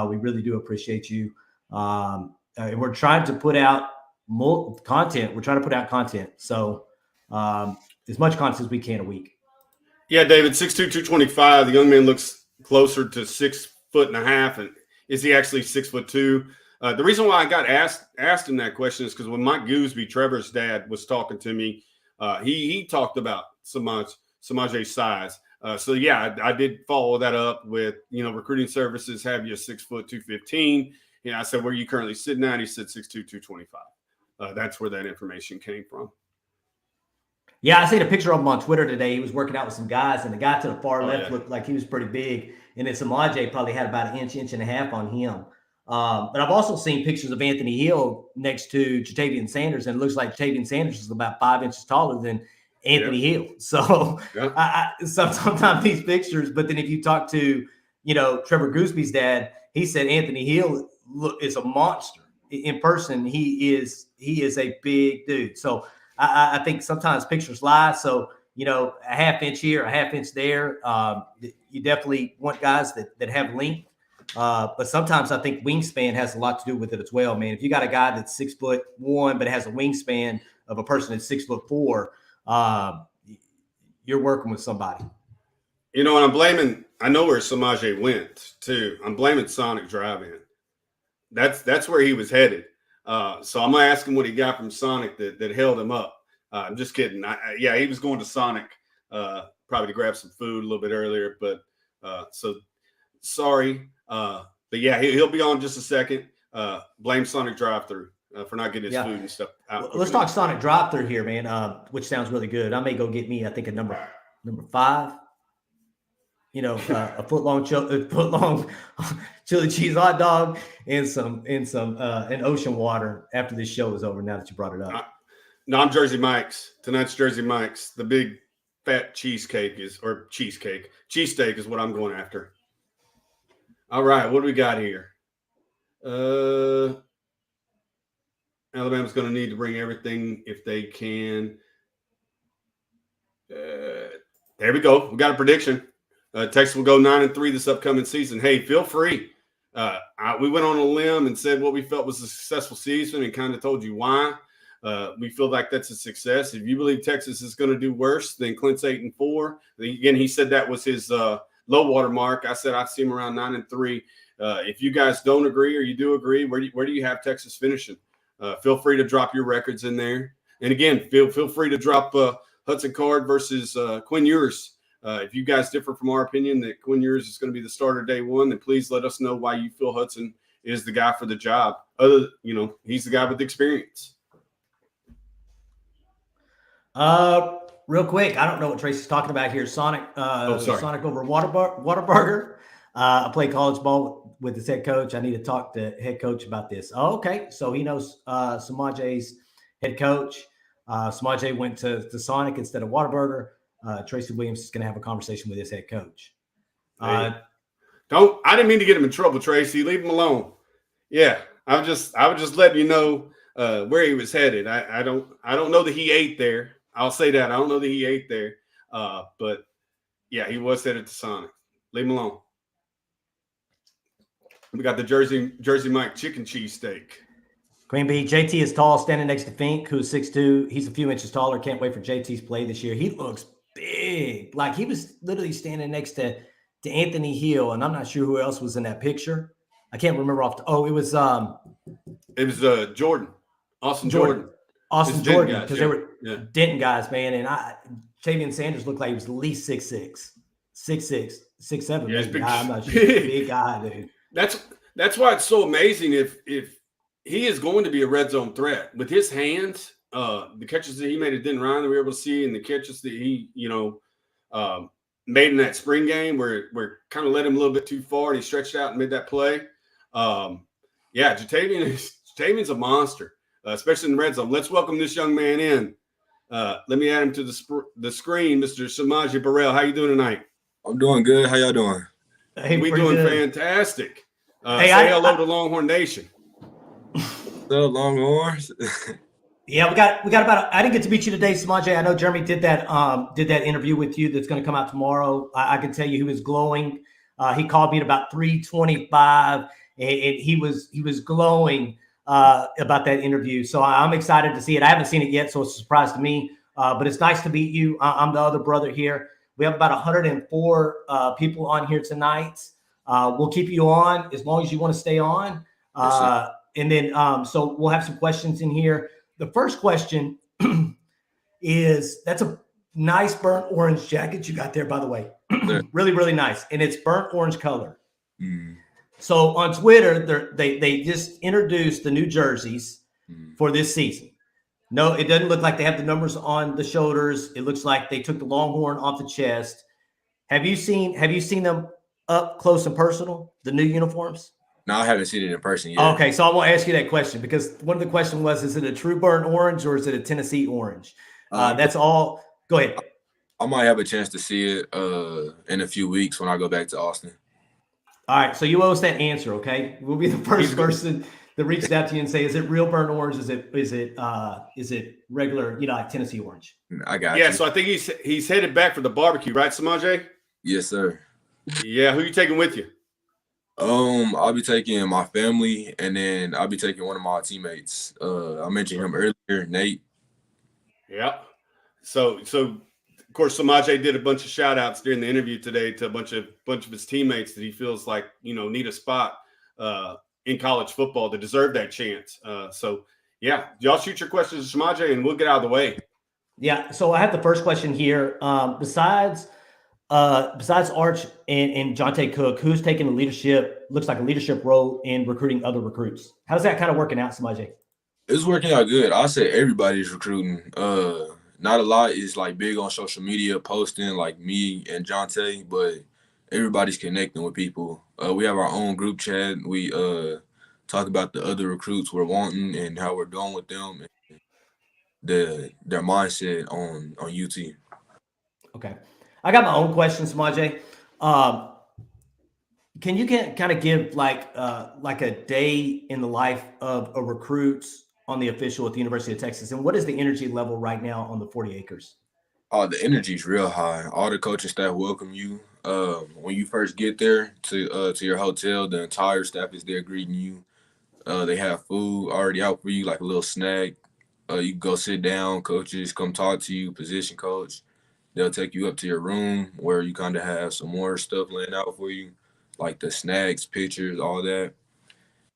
We really do appreciate you. And we're trying to put out more content. We're trying to put out content. So as much content as we can a week. Yeah, David, 6'2", 225. The young man looks closer to 6'1.5", and is he actually 6'2"? The reason why I got asked him that question is because when Mike Gooseby, Trevor's dad, was talking to me, he talked about S'Maje's size. So yeah, I did follow that up with, recruiting services have you 6', 215. I said, where are you currently sitting at? He said 6'2", 225. That's where that information came from. Yeah, I seen a picture of him on Twitter today. He was working out with some guys, and the guy to the far left looked like he was pretty big. And then S'Maje probably had about an inch and a half on him. But I've also seen pictures of Anthony Hill next to Ja'Tavion Sanders, and it looks like Ja'Tavion Sanders is about 5 inches taller than Anthony Hill. So sometimes these pictures, but then if you talk to, Trevor Gooseby's dad, he said Anthony Hill is a monster. In person, he is a big dude. So I think sometimes pictures lie. So, a half inch here, a half inch there. You definitely want guys that have length. But sometimes I think wingspan has a lot to do with it as well, man. If you got a guy that's 6'1", but has a wingspan of a person that's 6'4", you're working with somebody. And I'm blaming, I know where S'Maje went too. I'm blaming Sonic Drive-In. That's where he was headed. So I'm gonna ask him what he got from Sonic that held him up. I'm just kidding. He was going to Sonic probably to grab some food a little bit earlier, but so sorry. But yeah, he'll be on just a second. Blame Sonic Drive-Thru for not getting his food and stuff out. Let's talk Sonic Drive-Thru here, man. Which sounds really good. I may go get me, I think, a number 5. A foot long chili cheese hot dog and an ocean water after this show is over. Now that you brought it up. No, I'm Jersey Mike's. Tonight's Jersey Mike's. The big fat cheesesteak is what I'm going after. All right, what do we got here? Alabama's going to need to bring everything if they can. There we go. We got a prediction. Texas will go 9-3 this upcoming season. Hey, feel free. We went on a limb and said what we felt was a successful season and kind of told you why. We feel like that's a success. If you believe Texas is going to do worse than Clint's 8-4, again, he said that was his low water mark. I said I see him around 9-3. If you guys don't agree or you do agree, where do you have Texas finishing? Feel free to drop your records in there. And again, feel free to drop Hudson Card versus Quinn Ewers. If you guys differ from our opinion that Quinn Ewers is going to be the starter day one, then please let us know why you feel Hudson is the guy for the job. He's the guy with the experience. Real quick, I don't know what Tracy's talking about here. Sonic over Whataburger. I play college ball with his head coach. I need to talk to head coach about this. Oh, okay. So he knows S'Maje's head coach. S'Maje went to Sonic instead of Whataburger. Tracy Williams is going to have a conversation with his head coach. I didn't mean to get him in trouble, Tracy. Leave him alone. Yeah, I was just letting you know where he was headed. I don't know that he ate there. I'll say that. I don't know that he ate there. But yeah, he was headed to Sonic. Leave him alone. We got the Jersey Mike chicken cheesesteak. Queen Bee, JT is tall, standing next to Fink, who's 6'2". He's a few inches taller. Can't wait for JT's play this year. He looks big. Like he was literally standing next to Anthony Hill, and I'm not sure who else was in that picture. I can't remember it was Jordan. Austin Jordan. Austin Jordan, because they were Denton guys, man. And Ja'Tavion Sanders looked like he was at least 6'6", 6'7". Yeah, big, I'm not sure. Big guy, dude. That's why it's so amazing if he is going to be a red zone threat with his hands. The catches that he made at Denton Ryan that we were able to see, and the catches that he made in that spring game where kind of led him a little bit too far and he stretched out and made that play. Ja'Tavion's a monster, especially in the red zone. Let's welcome this young man in. Let me add him to the screen, Mr. S'Maje Burrell. How you doing tonight? I'm doing good. How y'all doing? Hey, we doing good. Fantastic. Say hello to Longhorn Nation. The Longhorns. Yeah, we got about. I didn't get to meet you today, S'Maje. I know Jeremy did that interview with you that's going to come out tomorrow. I can tell you he was glowing. He called me at about 3:25, and he was glowing about that interview. So I'm excited to see it. I haven't seen it yet, so it's a surprise to me. But it's nice to meet you. I'm the other brother here. We have about 104 people on here tonight. We'll keep you on as long as you want to stay on. And then, so we'll have some questions in here. The first question is, that's a nice burnt orange jacket you got there, by the way. Really, really nice. And it's burnt orange color. So on Twitter, they just introduced the new jerseys for this season. No, it doesn't look like they have the numbers on the shoulders. It looks like they took the Longhorn off the chest. Have you seen them up close and personal, the new uniforms? No, I haven't seen it in person yet. Okay, so I won't ask you that question because one of the questions was, is it a true burnt orange or is it a Tennessee orange? That's all. Go ahead. I might have a chance to see it in a few weeks when I go back to Austin. All right, so you owe us that answer, okay? We'll be the first person that reached out to you and say, is it real burnt orange? Is it regular, like Tennessee orange? I got you. Yeah, so I think he's headed back for the barbecue, right, ¿S'Maje? Yes, sir. Yeah, who you taking with you? I'll be taking my family, and then I'll be taking one of my teammates. I mentioned him earlier, Nate. Yeah. So of course, ¿S'Maje did a bunch of shout outs during the interview today to a bunch of his teammates that he feels like, need a spot in college football to deserve that chance. So yeah, y'all shoot your questions to ¿S'Maje and we'll get out of the way. Yeah. So I have the first question here. Besides Arch and Jonte Cook, who's taking looks like a leadership role in recruiting other recruits? How's that kind of working out, ¿S'Maje? It's working out good. I say everybody's recruiting. Not a lot is like big on social media posting like me and Jonte, but everybody's connecting with people. We have our own group chat. We talk about the other recruits we're wanting and how we're doing with them and their mindset on UT. Okay. I got my own questions, ¿S'Maje. Can you kind of give like a day in the life of a recruit on the official at the University of Texas? And what is the energy level right now on the 40 acres? Oh, the energy is real high. All the coaching staff welcome you. When you first get there to your hotel, the entire staff is there greeting you. They have food already out for you, like a little snack. You can go sit down, coaches come talk to you, position coach. They'll take you up to your room where you kind of have some more stuff laying out for you, like the snacks, pictures, all that.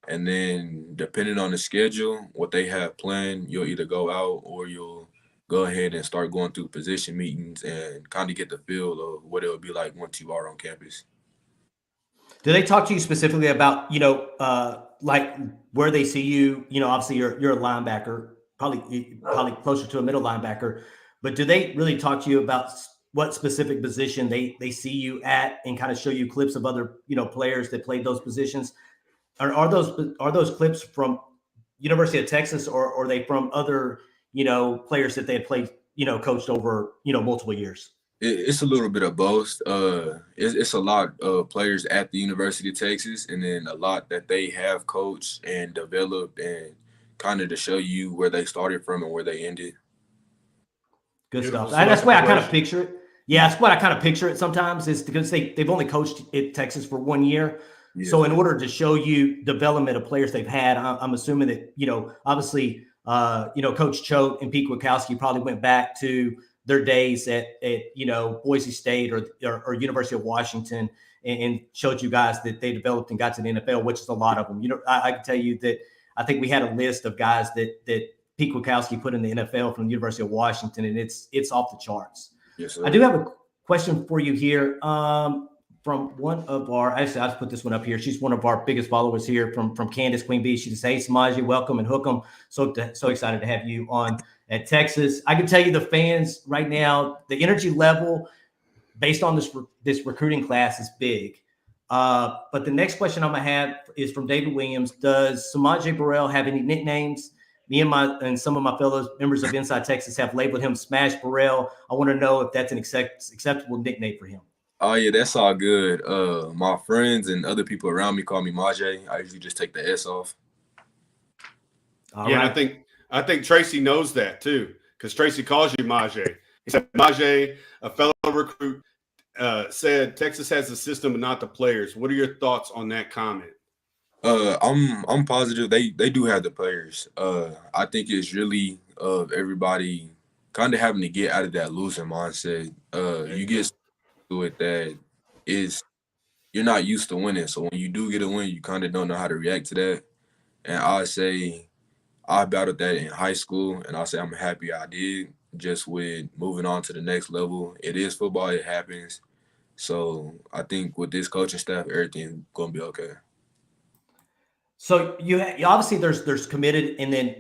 And then depending on the schedule, what they have planned, you'll either go out or you'll go ahead and start going through position meetings and kind of get the feel of what it would be like once you are on campus. Do they talk to you specifically about, like where they see you? Obviously you're a linebacker, probably closer to a middle linebacker, but do they really talk to you about what specific position they see you at and kind of show you clips of other, players that played those positions? Are those clips from University of Texas or are they from other, players that they had played, coached over, multiple years? It's a little bit of both. It's a lot of players at the University of Texas and then a lot that they have coached and developed and kind of to show you where they started from and where they ended. Good stuff. That's the way I kind of picture it. Yeah, that's what I kind of picture it sometimes is because they've only coached at Texas for 1 year. Yeah. So in order to show you development of players they've had, I'm assuming that, obviously, Coach Choate and Pete Kwiatkowski probably went back to their days at Boise State or University of Washington and showed you guys that they developed and got to the NFL, which is a lot of them. I can tell you that I think we had a list of guys that Pete Kwiatkowski put in the NFL from the University of Washington, and it's off the charts. Yes, sir. I do have a question for you here from one of our – actually, I'll just put this one up here. She's one of our biggest followers here from Candace Queen Bee. She says, hey, ¿S'Maje, welcome and hook 'em. So excited to have you on at Texas. I can tell you the fans right now, the energy level based on this recruiting class is big. But the next question I'm going to have is from David Williams. Does ¿S'Maje Burrell have any nicknames? Me and some of my fellow members of Inside Texas have labeled him S'Maje Burrell. I want to know if that's an acceptable nickname for him. Oh, yeah, that's all good. My friends and other people around me call me Maje. I usually just take the S off. All yeah, right. And I think Tracy knows that too, because Tracy calls you Maje. He said Maje, a fellow recruit, said Texas has the system and not the players. What are your thoughts on that comment? I'm positive they do have the players. I think it's really everybody kind of having to get out of that losing mindset. to it that is you're not used to winning. So when you do get a win, you kind of don't know how to react to that. And I say I battled that in high school, and I say I'm happy I did. Just with moving on to the next level, it is football. It happens. So I think with this coaching staff, everything's gonna be okay. So you obviously there's committed, and then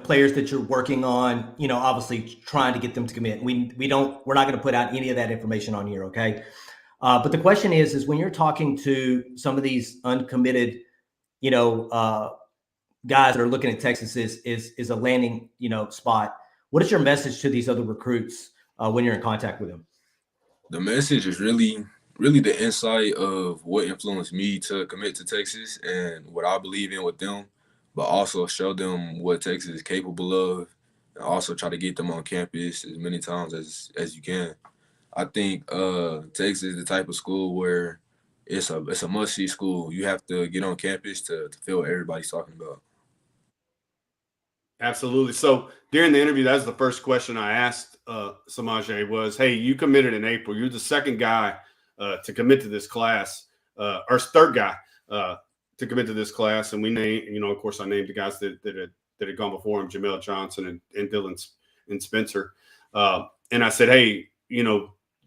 players that you're working on. Obviously trying to get them to commit. We're not going to put out any of that information on here, okay? But the question is when you're talking to some of these uncommitted, guys that are looking at Texas is a landing spot. What is your message to these other recruits when you're in contact with them? The message is really the insight of what influenced me to commit to Texas and what I believe in with them, but also show them what Texas is capable of, and also try to get them on campus as many times as you can. I think Texas is the type of school where it's a must-see school. You have to get on campus to feel what everybody's talking about. Absolutely. So during the interview, that was the first question I asked 𝗟𝗏🐽 was, hey, you committed in April. You're the second guy to commit to this class, or third guy to commit to this class. And we named, of course, I named the guys that had gone before him, Derrick Johnson and Dylan and Spencer. And I said, hey,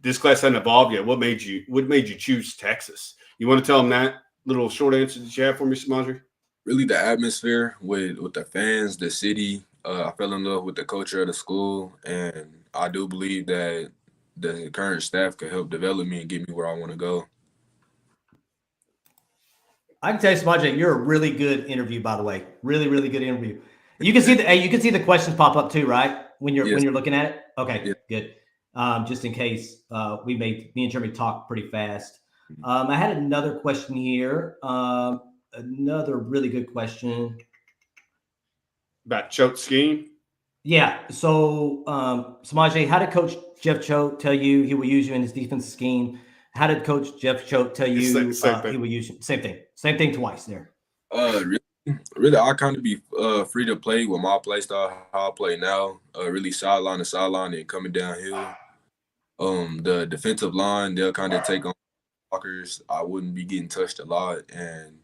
this class hadn't evolved yet. What made you choose Texas? You want to tell them that little short answer that you have for me, 𝗟𝗏🐽? Really the atmosphere with the fans, the city. I fell in love with the culture of the school, and I do believe that the current staff could help develop me and get me where I want to go. I can tell you, 𝗟𝗏🐽, you're a really good interview, by the way. Really, really good interview. You can see the questions pop up too, right? When you're looking at it. Okay, yes. Good. Just in case me and Jeremy talk pretty fast. I had another question here. Another really good question About Choate's scheme. Yeah. So, 𝗟𝗏🐽, how did Coach Jeff Choate tell you he will use you in his defensive scheme? How did Coach Jeff Choate tell you he will use you? Same thing. Same thing twice there. Really, I kind of be free to play with my play style, how I play now. Really sideline to sideline and coming downhill. The defensive line, they'll kind of take on blockers. I wouldn't be getting touched a lot, and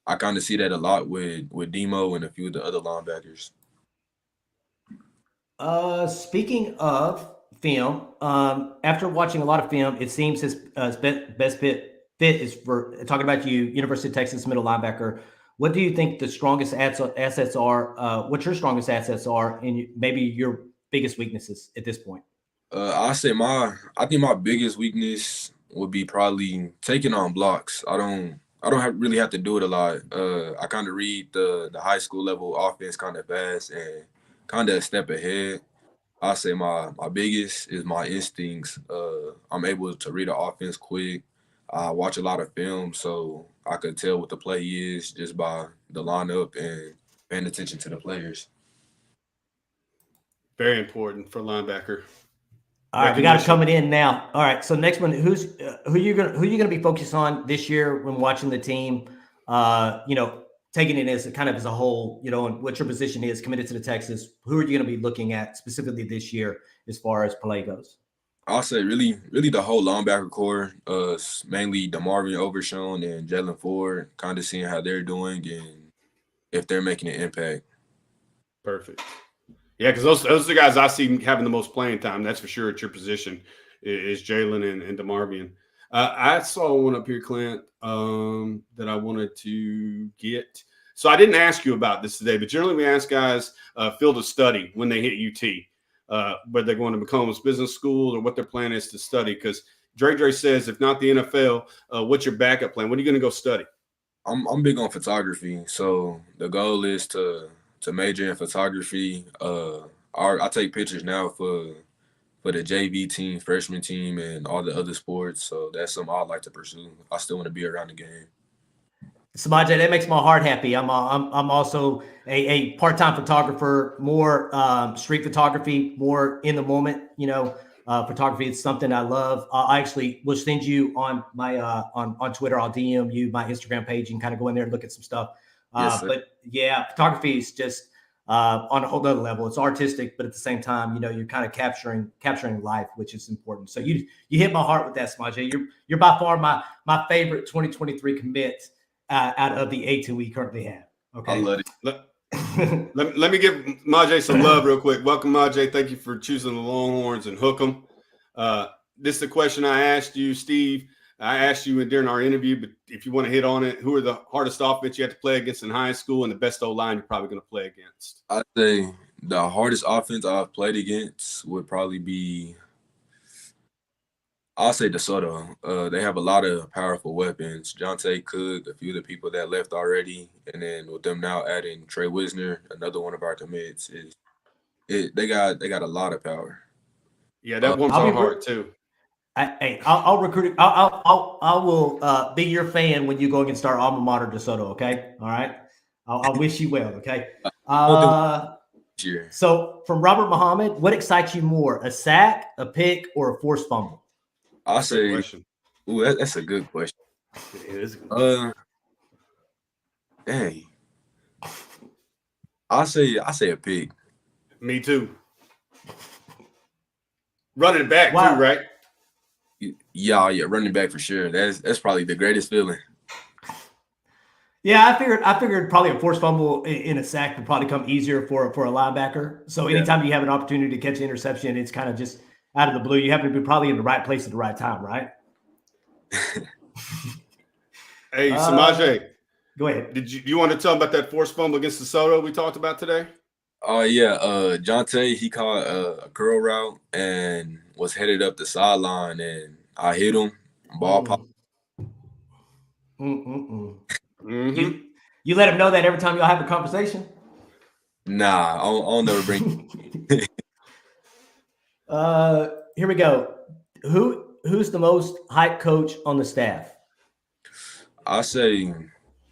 I kind of see that a lot with Demo and a few of the other linebackers. Speaking of film, after watching a lot of film, it seems his best fit is for talking about you, University of Texas middle linebacker. What do you think the strongest assets are? What your strongest assets are, and maybe your biggest weaknesses at this point? I think my biggest weakness would be probably taking on blocks. I don't really have to do it a lot. I kind of read the high school level offense kind of fast and kind of a step ahead. I say my biggest is my instincts. I'm able to read the offense quick. I watch a lot of film, so I could tell what the play is just by the lineup and paying attention to the players. Very important for linebacker. All right, we got it coming in now. All right, so next one, who you gonna be focused on this year when watching the team? Taking it as a whole, and what your position is committed to the Texas. Who are you going to be looking at specifically this year as far as play goes? I'll say really the whole linebacker core, mainly DeMarvin Overshown and Jalen Ford, kind of seeing how they're doing and if they're making an impact. Perfect. Yeah, because those are the guys I see having the most playing time. That's for sure at your position is Jalen and DeMarvin. I saw one up here, Clint, that I wanted to get. So I didn't ask you about this today, but generally we ask guys field of study when they hit UT, whether they're going to McCombs Business School or what their plan is to study. Because Dre says, if not the NFL, what's your backup plan? What are you going to go study? I'm big on photography, so the goal is to major in photography. I take pictures now for the JV team, freshman team, and all the other sports. So that's something I'd like to pursue. I still want to be around the game. 𝗟𝗏🐽, that makes my heart happy. I'm also a part-time photographer, more street photography, more in the moment. Photography is something I love. I actually will send you on my on Twitter. I'll DM you my Instagram page and kind of go in there and look at some stuff. Yes, sir. But yeah, photography is just on a whole other level. It's artistic, but at the same time, you're kind of capturing life, which is important. So you hit my heart with that, S'Maje. You're by far my favorite 2023 commit out of the 8 we currently have. Okay, I love it. Let me give S'Maje some love real quick. Welcome, S'Maje. Thank you for choosing the Longhorns and hook 'em. This is the question I asked you, Steve. I asked you during our interview, but if you want to hit on it, who are the hardest offense you have to play against in high school and the best O-line you're probably going to play against? I'd say the hardest offense I've played against would probably be, I'll say DeSoto. They have a lot of powerful weapons. Jonte Cook, a few of the people that left already, and then with them now adding Trey Wisner, another one of our commits, they got a lot of power. Yeah, that warms our heart too. I'll recruit. I will be your fan when you go against our alma mater, DeSoto. Okay, all right. I'll wish you well. Okay. So from Robert Muhammad, what excites you more, a sack, a pick, or a forced fumble? I'll say, that's a good question. It is a good question. Dang. I'll say a pick. Me too. Running back too, right? Yeah, running back for sure. That's probably the greatest feeling. Yeah, I figured probably a forced fumble in a sack would probably come easier for a linebacker. So anytime you have an opportunity to catch an interception, it's kind of just out of the blue. You happen to be probably in the right place at the right time, right? Hey, S'Maje. Go ahead. Do you want to tell them about that forced fumble against DeSoto we talked about today? Oh yeah, Jonte, he caught a curl route and was headed up the sideline, and I hit him. Ball pop. You let him know that every time y'all have a conversation? Nah, I'll never bring. Here we go. Who's the most hyped coach on the staff? I say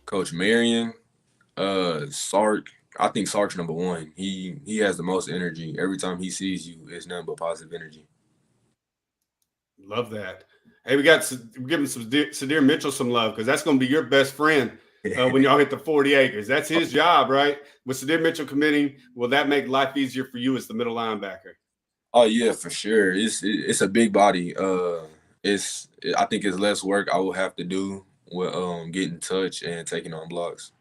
Coach Marion, Sark. I think Sark's number one. He has the most energy. Every time he sees you, it's nothing but positive energy. Love that. Hey, we're giving Sadir Mitchell some love because that's going to be your best friend when y'all hit the 40 acres. That's his job, right? With Sadir Mitchell committing, will that make life easier for you as the middle linebacker? Oh yeah, for sure. It's a big body. I think it's less work I will have to do with getting touch and taking on blocks.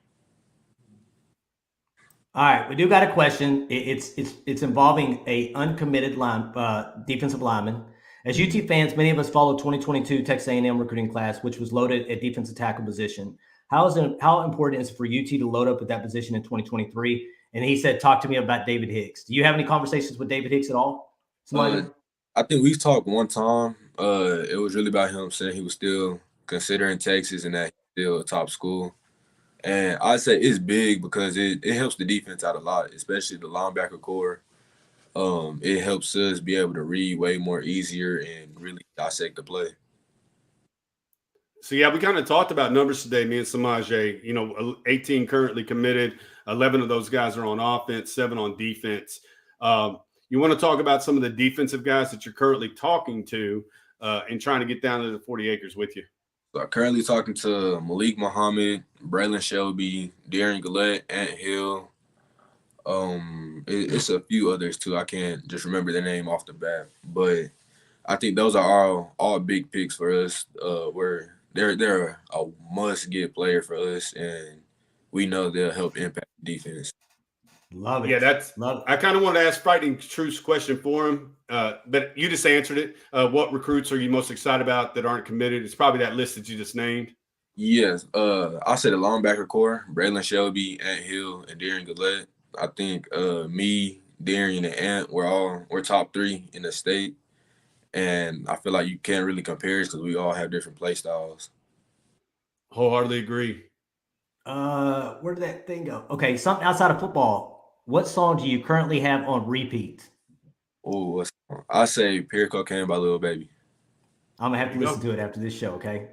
All right, we do got a question. It's involving a uncommitted defensive lineman. As UT fans, many of us followed 2022 Texas A&M recruiting class, which was loaded at defensive tackle position. How important is it for UT to load up at that position in 2023? And he said, talk to me about David Hicks. Do you have any conversations with David Hicks at all? I think we've talked one time. It was really about him saying he was still considering Texas and that he's still a top school. And I'd say it's big because it helps the defense out a lot, especially the linebacker core. It helps us be able to read way more easier and really dissect the play. So, yeah, we kind of talked about numbers today, me and S'Maje. 18 currently committed. 11 of those guys are on offense, 7 on defense. You want to talk about some of the defensive guys that you're currently talking to and trying to get down to the 40 acres with you? So I'm currently talking to Malik Muhammad, Braylon Shelby, Darren Gillette, Ant Hill. It's a few others too. I can't just remember their name off the bat, but I think those are all big picks for us. Where they're a must-get player for us, and we know they'll help impact the defense. Love it. Yeah, love it. I kind of want to ask Fighting Truth's question for him, but you just answered it. What recruits are you most excited about that aren't committed? It's probably that list that you just named. Yes, I said the linebacker core: Braylon Shelby, Ant Hill, and Darren Gillette. I think me, Darren, and Ant, we're top 3 in the state, and I feel like you can't really compare us because we all have different play styles. Wholeheartedly agree. Where did that thing go? Okay, something outside of football. What song do you currently have on repeat? Oh, I say "Pure Cocaine" by Lil Baby. I'm gonna have to listen to it after this show. Okay.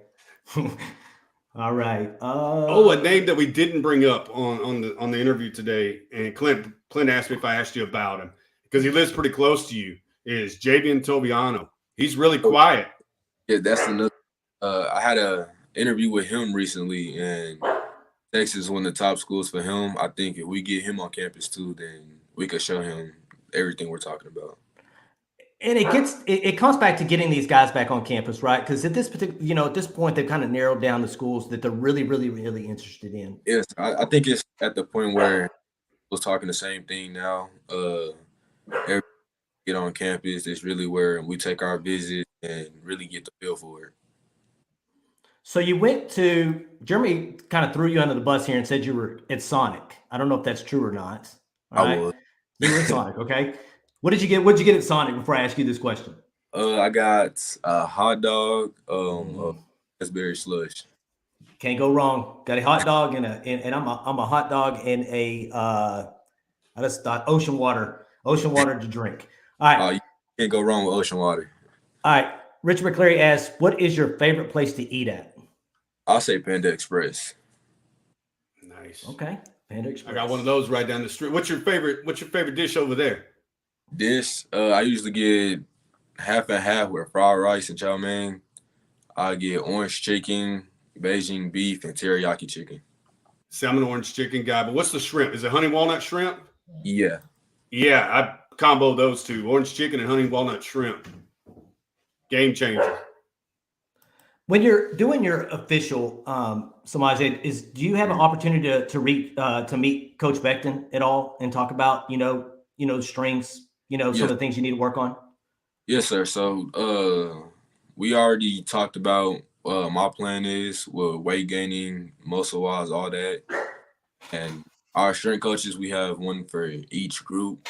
All right. A name that we didn't bring up on the interview today, and Clint asked me if I asked you about him because he lives pretty close to you. Is Javian Toviano? He's really quiet. Yeah, that's another. I had a interview with him recently, and Texas is one of the top schools for him. I think if we get him on campus too, then we could show him everything we're talking about. And it comes back to getting these guys back on campus, right? Because at this particular, at this point, they've kind of narrowed down the schools that they're really, really, really interested in. Yes, I think it's at the point where we're talking the same thing now. Every get on campus is really where we take our visit and really get the feel for it. So you went to Jeremy, kind of threw you under the bus here and said you were at Sonic. I don't know if that's true or not. All right. I was. You were at Sonic, okay? What did you get? What did you get at Sonic before I ask you this question? I got a hot dog, raspberry slush. Can't go wrong. Got a hot dog and I'm a hot dog and a I just thought ocean water to drink. All right. You can't go wrong with ocean water. All right. Richard McCleary asks, what is your favorite place to eat at? I'll say Panda Express. Nice. Okay. Panda Express. I got one of those right down the street. What's your favorite dish over there? I usually get half and half with fried rice and chow mein. I get orange chicken, Beijing beef, and teriyaki chicken. See, I'm an orange chicken guy, but what's the shrimp? Is it honey walnut shrimp? Yeah. Yeah, I combo those two, orange chicken and honey walnut shrimp. Game changer. When you're doing your official, S'Maje, do you have an opportunity to meet Coach Becton at all and talk about strengths, some of the things you need to work on? Yes, sir. So we already talked about my plan is with weight gaining, muscle wise, all that, and our strength coaches. We have one for each group.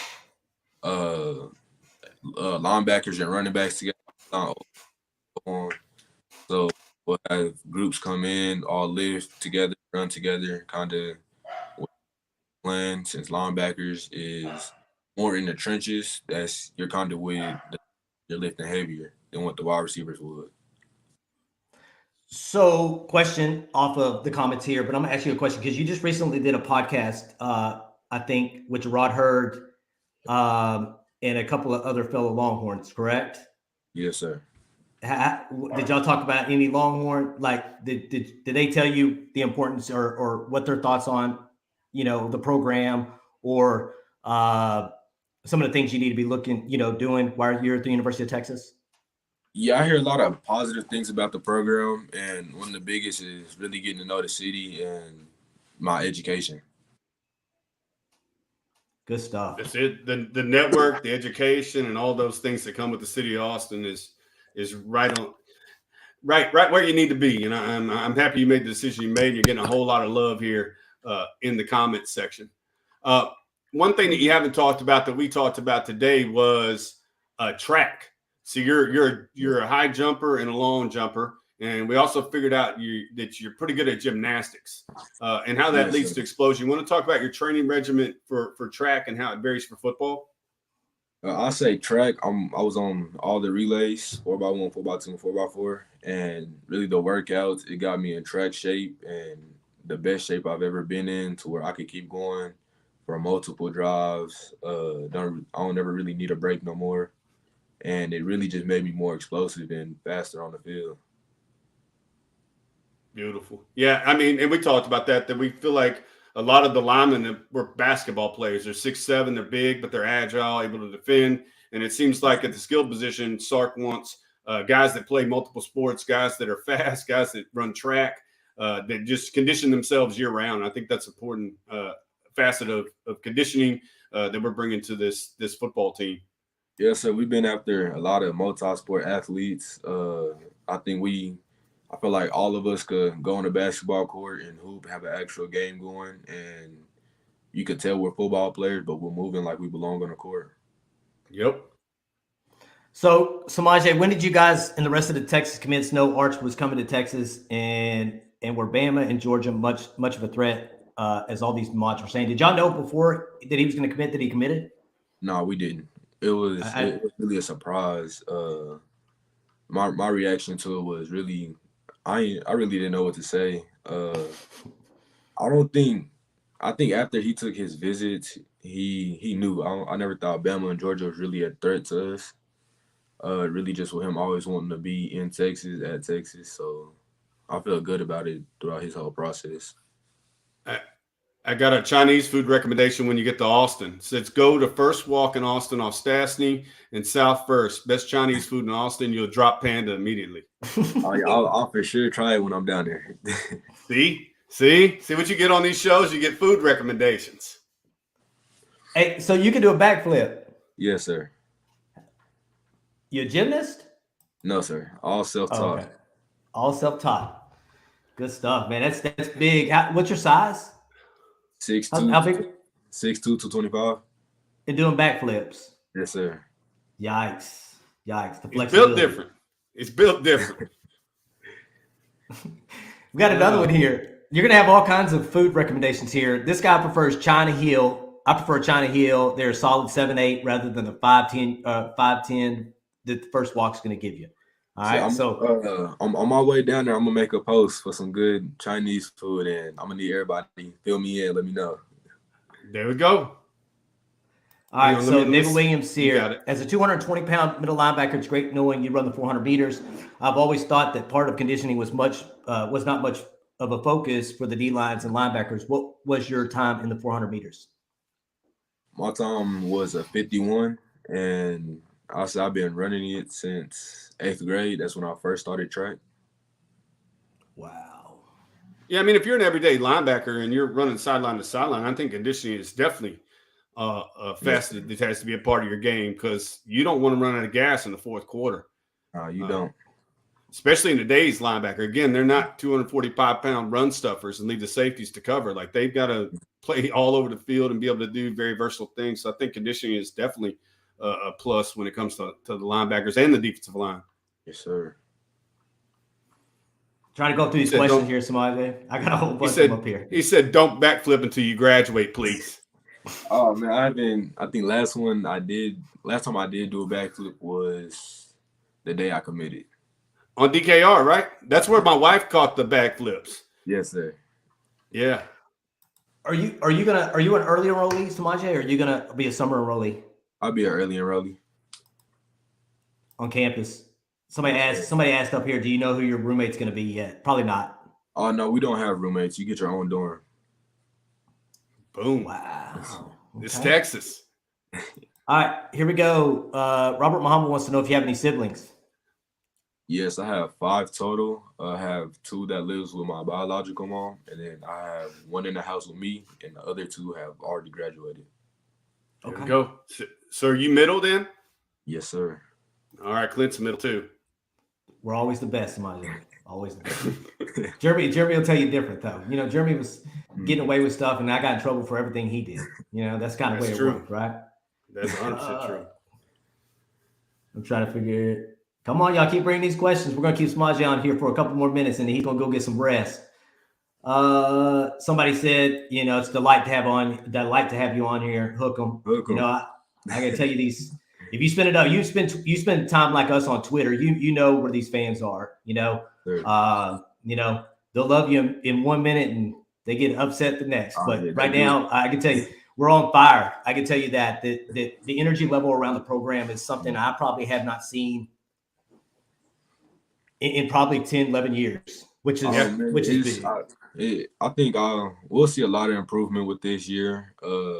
Linebackers and running backs together. So we'll have groups come in, all lift together, run together, kind of plan. Since linebackers is more in the trenches, that's you're kind of with you're lifting heavier than what the wide receivers would. So, question off of the comments here, but I'm gonna ask you a question because you just recently did a podcast, I think, with Rod Hurd and a couple of other fellow Longhorns, correct? Yes, sir. Did y'all talk about any Longhorn? Like, did they tell you the importance or what their thoughts on, the program or some of the things you need to be looking, doing while you're at the University of Texas? Yeah, I hear a lot of positive things about the program, and one of the biggest is really getting to know the city and my education. Good stuff. That's it. The network, the education, and all those things that come with the city of Austin is right where you need to be. And I'm happy you made the decision you made. You're getting a whole lot of love here in the comments section. One thing that you haven't talked about that we talked about today was track. So you're a high jumper and a long jumper, and we also figured out that you're pretty good at gymnastics and how that leads to explosion. You want to talk about your training regimen for track and how it varies for football? I say track. I was on all the relays, 4x1, 4x2, and 4x4, and really the workouts. It got me in track shape and the best shape I've ever been in, to where I could keep going for multiple drives. I don't ever really need a break no more. And it really just made me more explosive and faster on the field. Beautiful. Yeah, I mean, and we talked about that we feel like a lot of the linemen were basketball players. They're 6'7", they're big, but they're agile, able to defend. And it seems like at the skill position, Sark wants guys that play multiple sports, guys that are fast, guys that run track, that just condition themselves year-round. I think that's an important facet of conditioning that we're bringing to this football team. Yeah, so we've been after a lot of multi-sport athletes. I feel like all of us could go on a basketball court and hoop, have an actual game going, and you could tell we're football players, but we're moving like we belong on the court. Yep. So, S'Maje, when did you guys and the rest of the Texas commits know Arch was coming to Texas, and were Bama and Georgia much of a threat as all these mods were saying? Did y'all know before that he was going to commit that he committed? No, we didn't. It was really a surprise. My reaction to it was really, I really didn't know what to say. I think after he took his visit, he knew. I never thought Bama and Georgia was really a threat to us. Really just with him always wanting to be in Texas, at Texas. So I felt good about it throughout his whole process. I got a Chinese food recommendation when you get to Austin. It says go to First Walk in Austin off Stastny and South First. Best Chinese food in Austin. You'll drop Panda immediately. I'll for sure try it when I'm down there. See what you get on these shows? You get food recommendations. Hey, so you can do a backflip. Yes, sir. You a gymnast? No, sir. All self-taught. Okay. All self-taught. Good stuff, man. That's big. What's your size? 6'2", How big? 6'2", 225. And doing backflips. Yes, sir. Yikes. The It's built different. It's built different. We got another one here. You're going to have all kinds of food recommendations here. This guy prefers China Hill. I prefer China Hill. They're a solid 7-8 rather than the 5'10" that the First Walk's going to give you. All right, so I'm on my way down there. I'm gonna make a post for some good Chinese food, and I'm gonna need everybody to fill me in. Let me know. There we go. All right, so David Williams here. As a 220-pound middle linebacker, it's great knowing you run the 400 meters. I've always thought that part of conditioning was not much of a focus for the D-lines and linebackers. What was your time in the 400 meters? My time was a 51, and also I've been running it since 8th grade. That's when I first started track. Wow. Yeah, I mean, if you're an everyday linebacker and you're running sideline to sideline, I think conditioning is definitely a facet that has to be a part of your game because you don't want to run out of gas in the fourth quarter. You don't. Especially in today's linebacker. Again, they're not 245-pound run stuffers and leave the safeties to cover. Like, they've got to play all over the field and be able to do very versatile things. So I think conditioning is definitely a plus when it comes to the linebackers and the defensive line. Yes, sir. Trying to go through these questions here, S'Maje. I got a whole bunch of them up here. He said, don't backflip until you graduate, please. Oh, man, I think last time I did do a backflip was the day I committed. On DKR, right? That's where my wife caught the backflips. Yes, sir. Yeah. Are you an early enrollee, S'Maje, or are you gonna be a summer enrollee? I'll be an early enrollee. On campus. Somebody asked up here, do you know who your roommate's gonna be yet? Probably not. Oh no, we don't have roommates. You get your own dorm. Boom. Wow. It's Texas. All right, here we go. Robert Muhammad wants to know if you have any siblings. Yes, I have 5 total. I have 2 that lives with my biological mom, and then I have 1 in the house with me, and the other 2 have already graduated. Okay. There we go. So are you middle then? Yes, sir. All right, Clint's middle too. We're always the best, S'Maje. Always the best. Jeremy will tell you different though. You know, Jeremy was getting away with stuff, and I got in trouble for everything he did. You know, that's kind of the way it worked, right? That's 100% true. I'm trying to figure it. Come on, y'all, keep bringing these questions. We're gonna keep S'Maje on here for a couple more minutes, and then he's gonna go get some rest. Somebody said, you know, it's delight to have you on here. Hook 'em. You know, I gotta tell you these. If you spend it, you spend time like us on Twitter. You know where these fans are. You know, you know they'll love you in 1 minute and they get upset the next. But right now, I can tell you we're on fire. I can tell you that the energy level around the program is something I probably have not seen in probably 10, 11 years, which is big. I think we'll see a lot of improvement with this year,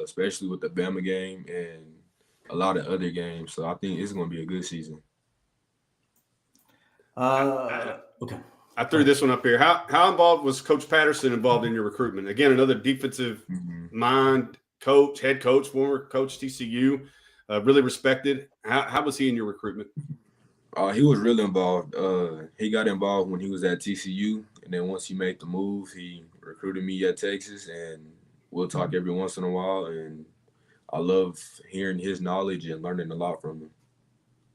especially with the Bama game and a lot of other games. So I think it's going to be a good season. Okay. I threw this one up here. How involved was Coach Patterson involved in your recruitment? Again, another defensive mind coach, head coach, former coach, TCU, really respected. How was he in your recruitment? He was really involved. He got involved when he was at TCU, and then once he made the move, he recruited me at Texas, and we'll talk every once in a while. And I love hearing his knowledge and learning a lot from him.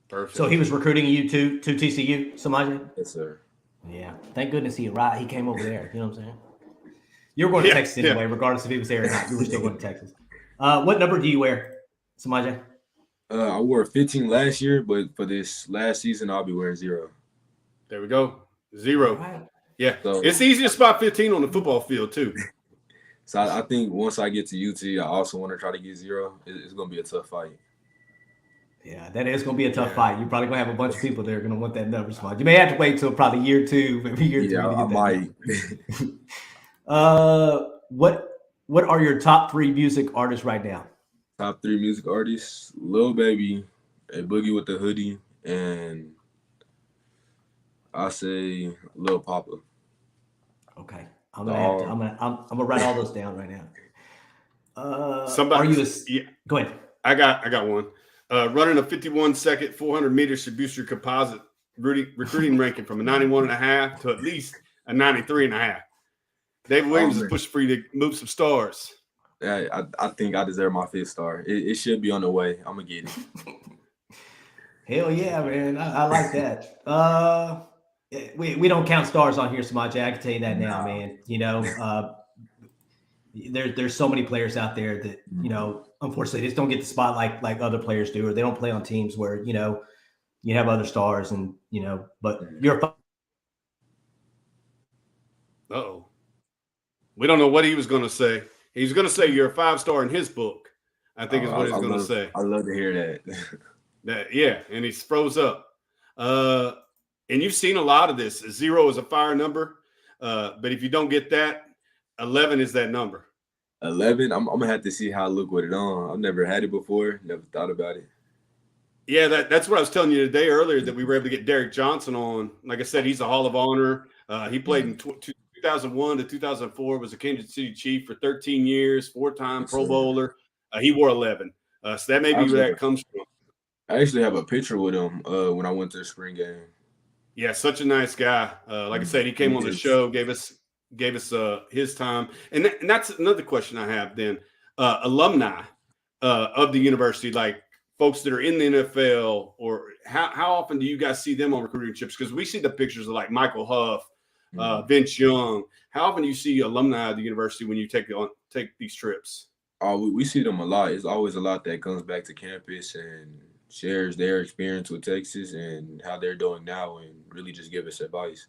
Perfect. So he was recruiting you to TCU, S'Maje? Yes, sir. Yeah. Thank goodness he came over there. You know what I'm saying? You were going to Texas anyway, regardless if he was there or not. You were still going to Texas. What number do you wear, S'Maje? I wore 15 last year, but for this last season, I'll be wearing 0. There we go. 0. Right. Yeah. So, it's easy to spot 15 on the football field, too. So I think once I get to UT, I also want to try to get 0. It's going to be a tough fight. Yeah, that is going to be a tough fight. You're probably going to have a bunch of people that are going to want that number, S'Maje. You may have to wait till probably year 2, maybe year 3 to get I might. What what are your top 3 music artists right now? Top 3 music artists: Lil Baby, A Boogie with the Hoodie, and I say Lil Papa. Okay, I'm gonna write all those down right now. Are you? Go ahead. I got one. Running a 51-second 400-meter should boost your composite recruiting ranking from a 91.5 to at least a 93.5. Dave Williams is pushing for you to move some stars. Yeah, I think I deserve my 5th star. It should be on the way. I'm gonna get it. Hell yeah, man! I like that. We don't count stars on here, S'Maje. I can tell you that now, man. You know, there's so many players out there that, you know, unfortunately just don't get the spotlight like other players do, or they don't play on teams where, you know, you have other stars and, you know, but you're Uh-oh. We don't know what he was going to say. He's going to say you're a 5-star in his book, I think is what he's going to say. I love to hear that. Yeah, and he's froze up. And you've seen a lot of this. 0 is a fire number, but if you don't get that, 11 is that number. 11? I'm going to have to see how I look with it on. I've never had it before, never thought about it. Yeah, that's what I was telling you today earlier, that we were able to get Derrick Johnson on. Like I said, he's a Hall of Honor. He played in 2001 to 2004, was a Kansas City Chief for 13 years, 4-time Pro Bowler. He wore 11. So that may be where that comes from. I actually have a picture with him when I went to the spring game. Yeah, such a nice guy. Like I said, he came on the show, gave us his time. And that's another question I have then. Alumni of the university, like folks that are in the NFL, or how often do you guys see them on recruiting trips? Because we see the pictures of like Michael Huff, Vince Young. How often do you see alumni of the university when you take these trips? We see them a lot. It's always a lot that comes back to campus and shares their experience with Texas and how they're doing now, and really just give us advice.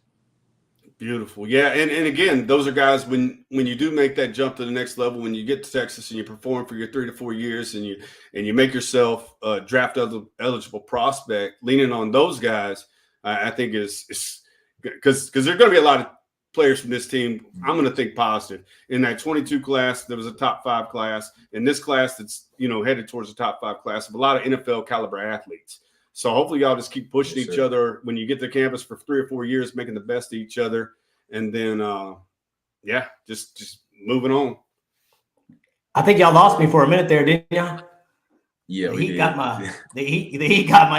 Beautiful. Yeah. And again, those are guys, when you do make that jump to the next level, when you get to Texas and you perform for your 3 to 4 years and you make yourself a draft eligible prospect, leaning on those guys, I think is because there are going to be a lot of players from this team. I'm going to think positive. In that 22 class, there was a top 5 class. In this class, that's, you know, headed towards the top 5 class of a lot of NFL caliber athletes. So hopefully y'all just keep pushing each other when you get to campus for 3 or 4 years, making the best of each other. And then, just moving on. I think y'all lost me for a minute there, didn't y'all? Yeah, he got my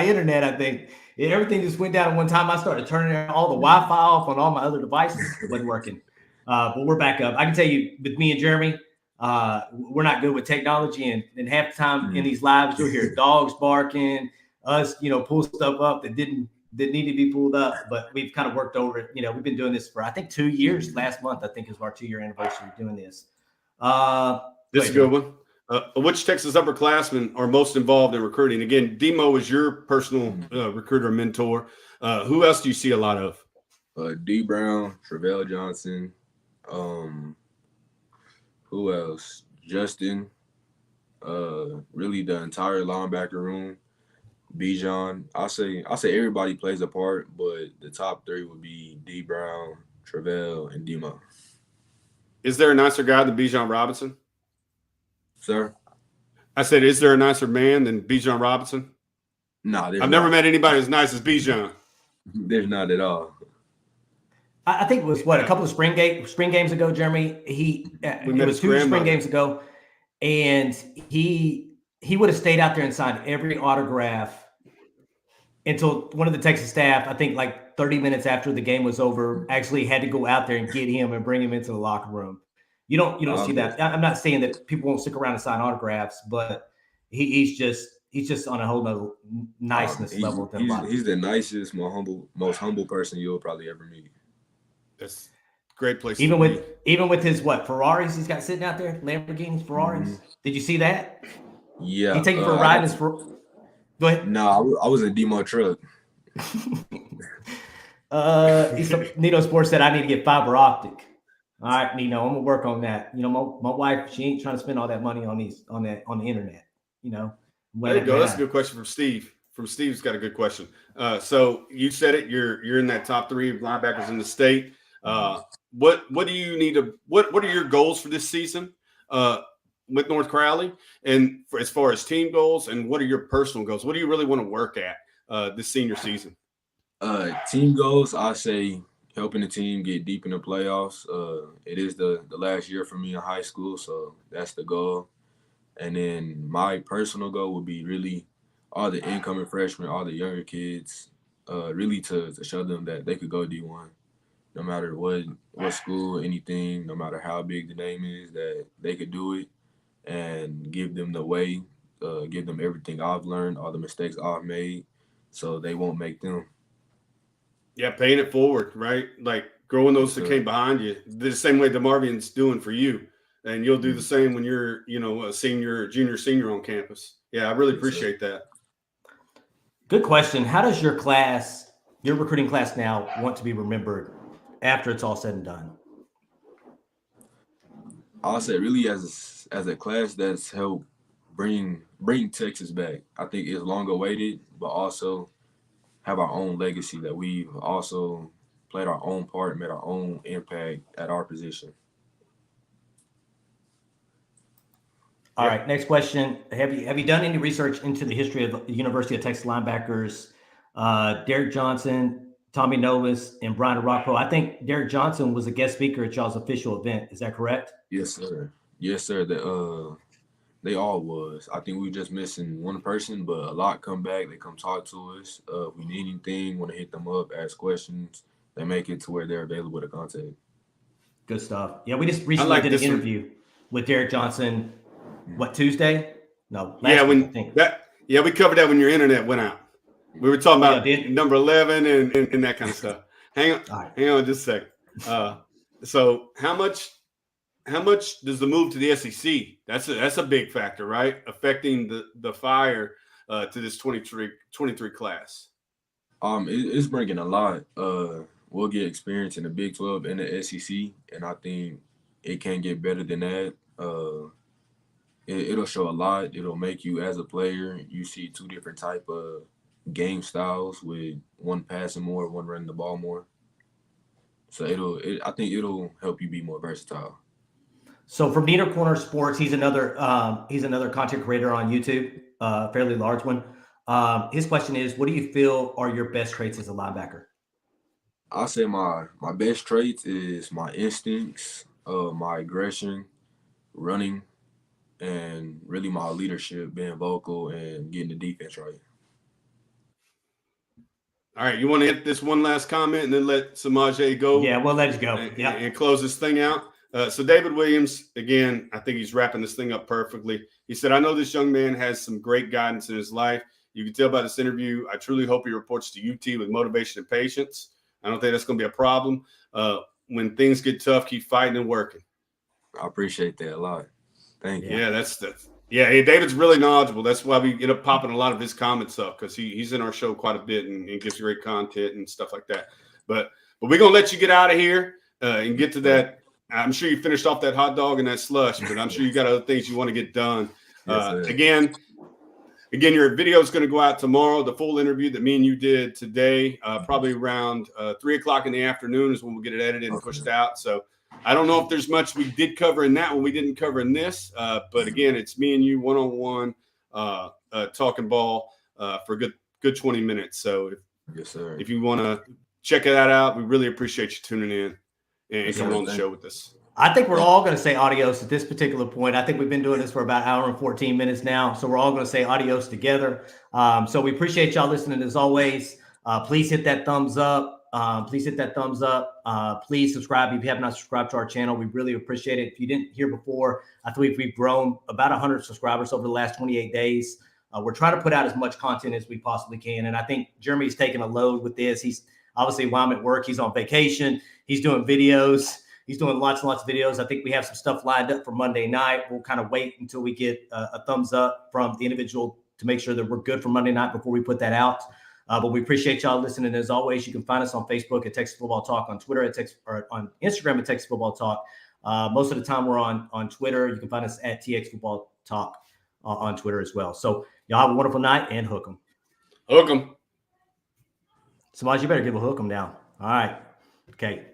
internet, I think. Everything just went down at one time. I started turning all the Wi-Fi off on all my other devices. It wasn't working. But we're back up. I can tell you, with me and Jeremy, we're not good with technology. And half the time in these lives, you'll hear dogs barking, us, you know, pull stuff up that didn't need to be pulled up. But we've kind of worked over it. You know, we've been doing this for, I think, 2 years. Last month, I think, is our 2-year anniversary of doing this. This is a good one. Which Texas upperclassmen are most involved in recruiting? Again, Demo is your personal recruiter and mentor. Who else do you see a lot of? D. Brown, Derrick Johnson. Who else? Justin. Really the entire linebacker room. Bijan. I say everybody plays a part, but the top 3 would be D. Brown, Travell, and Demo. Is there a nicer guy than Bijan Robinson? Sir? I said, is there a nicer man than Bijan Robinson? No, I've never met anybody as nice as Bijan. There's not at all. I think it was a couple of spring games ago, Jeremy. It was 2 spring games ago, and he would have stayed out there and signed every autograph until one of the Texas staff, I think like 30 minutes after the game was over, actually had to go out there and get him and bring him into the locker room. You don't see that. I'm not saying that people won't stick around and sign autographs, but he's just on a whole nother niceness level than a lot. He's the nicest, most humble person you'll probably ever meet. That's a great place. Even with his Ferraris he's got sitting out there, Lamborghinis, Ferraris. Did you see that? Yeah. He take you for a ride in his Go ahead. No, I was in Demo truck. Nito Sports said I need to get fiber optic. All right, Nino, I'm gonna work on that. You know, my wife, she ain't trying to spend all that money on the internet. You know. There you go. That's a good question from Steve. Steve's got a good question. So you said it. You're in that top 3 linebackers in the state. What do you need to? What are your goals for this season? with North Crowley, and as far as team goals, and what are your personal goals? What do you really want to work at this senior season? Team goals, I say helping the team get deep in the playoffs. It is the last year for me in high school, so that's the goal. And then my personal goal would be really all the incoming freshmen, all the younger kids, really to show them that they could go D1, no matter what school, anything, no matter how big the name is, that they could do it, and give them the way, give them everything I've learned, all the mistakes I've made, so they won't make them. Yeah, paying it forward, right? Like growing those that came behind you, the same way DeMarvian's doing for you. And you'll do the same when you're, a senior, junior, senior on campus. Yeah, I really appreciate that. Good question. How does your recruiting class now want to be remembered after it's all said and done? I'll say really as a class that's helped bring Texas back. I think it's long awaited, but also have our own legacy that we've also played our own part, made our own impact at our position. All right, next question. Have you done any research into the history of the University of Texas linebackers, Derrick Johnson, Tommy Novus, and Brian Rockpo? I think Derrick Johnson was a guest speaker at y'all's official event. Is that correct? Yes, sir. Yes, sir. They all was. I think we just missing one person, but a lot come back. They come talk to us. If we need anything, want to hit them up, ask questions. They make it to where they're available to contact. Good stuff. Yeah, we just recently did an interview with Derrick Johnson. What, Tuesday? No, last week, I think. We covered that when your internet went out. We were talking about number 11 and that kind of stuff. Hang on just a second. So how much does the move to the SEC? That's a big factor, right? Affecting the fire to this 23 class. It's bringing a lot. We'll get experience in the Big 12 and the SEC, and I think it can get better than that. It'll show a lot. It'll make you as a player. You see two different type of game styles with one passing more, one running the ball more. So I think it'll help you be more versatile. So from Neener Corner Sports, he's another content creator on YouTube, fairly large one. His question is, what do you feel are your best traits as a linebacker? I'll say my best traits is my instincts, my aggression, running, and really my leadership, being vocal and getting the defense right. All right, you want to hit this one last comment and then let 𝗟𝗏𝗡 go? Yeah, well, let's go. And close this thing out. So David Williams, again, I think he's wrapping this thing up perfectly. He said, I know this young man has some great guidance in his life. You can tell by this interview, I truly hope he reports to UT with motivation and patience. I don't think that's going to be a problem. When things get tough, keep fighting and working. I appreciate that a lot. Thank you. Yeah, David's really knowledgeable. That's why we end up popping a lot of his comments up, because he's in our show quite a bit and gives great content and stuff like that. But we're going to let you get out of here and get to that. I'm sure you finished off that hot dog and that slush, but I'm sure you got other things you want to get done. Again, your video is going to go out tomorrow. The full interview that me and you did today, probably around 3 o'clock in the afternoon is when we'll get it edited and pushed out. So I don't know if there's much we did cover in that one we didn't cover in this. But again, it's me and you one-on-one talking ball for a good 20 minutes. So if you want to check that out, we really appreciate you tuning in and coming on the show with us. I think we're all going to say adios at this particular point. I think we've been doing this for about an hour and 14 minutes now. So we're all going to say adios together. So we appreciate y'all listening as always. Please hit that thumbs up. Please subscribe if you have not subscribed to our channel. We really appreciate it. If you didn't hear before, I think we've grown about 100 subscribers over the last 28 days. We're trying to put out as much content as we possibly can. And I think Jeremy's taking a load with this. He's obviously, while I'm at work, he's on vacation. He's doing videos. He's doing lots and lots of videos. I think we have some stuff lined up for Monday night. We'll kind of wait until we get a thumbs up from the individual to make sure that we're good for Monday night before we put that out. But we appreciate y'all listening. As always, you can find us on Facebook at Texas Football Talk, on Twitter or on Instagram at Texas Football Talk. Most of the time we're on Twitter. You can find us at TX Football Talk on Twitter as well. So y'all have a wonderful night and hook 'em. Hook 'em. S'Maje, you better give a hook 'em down. All right. Okay.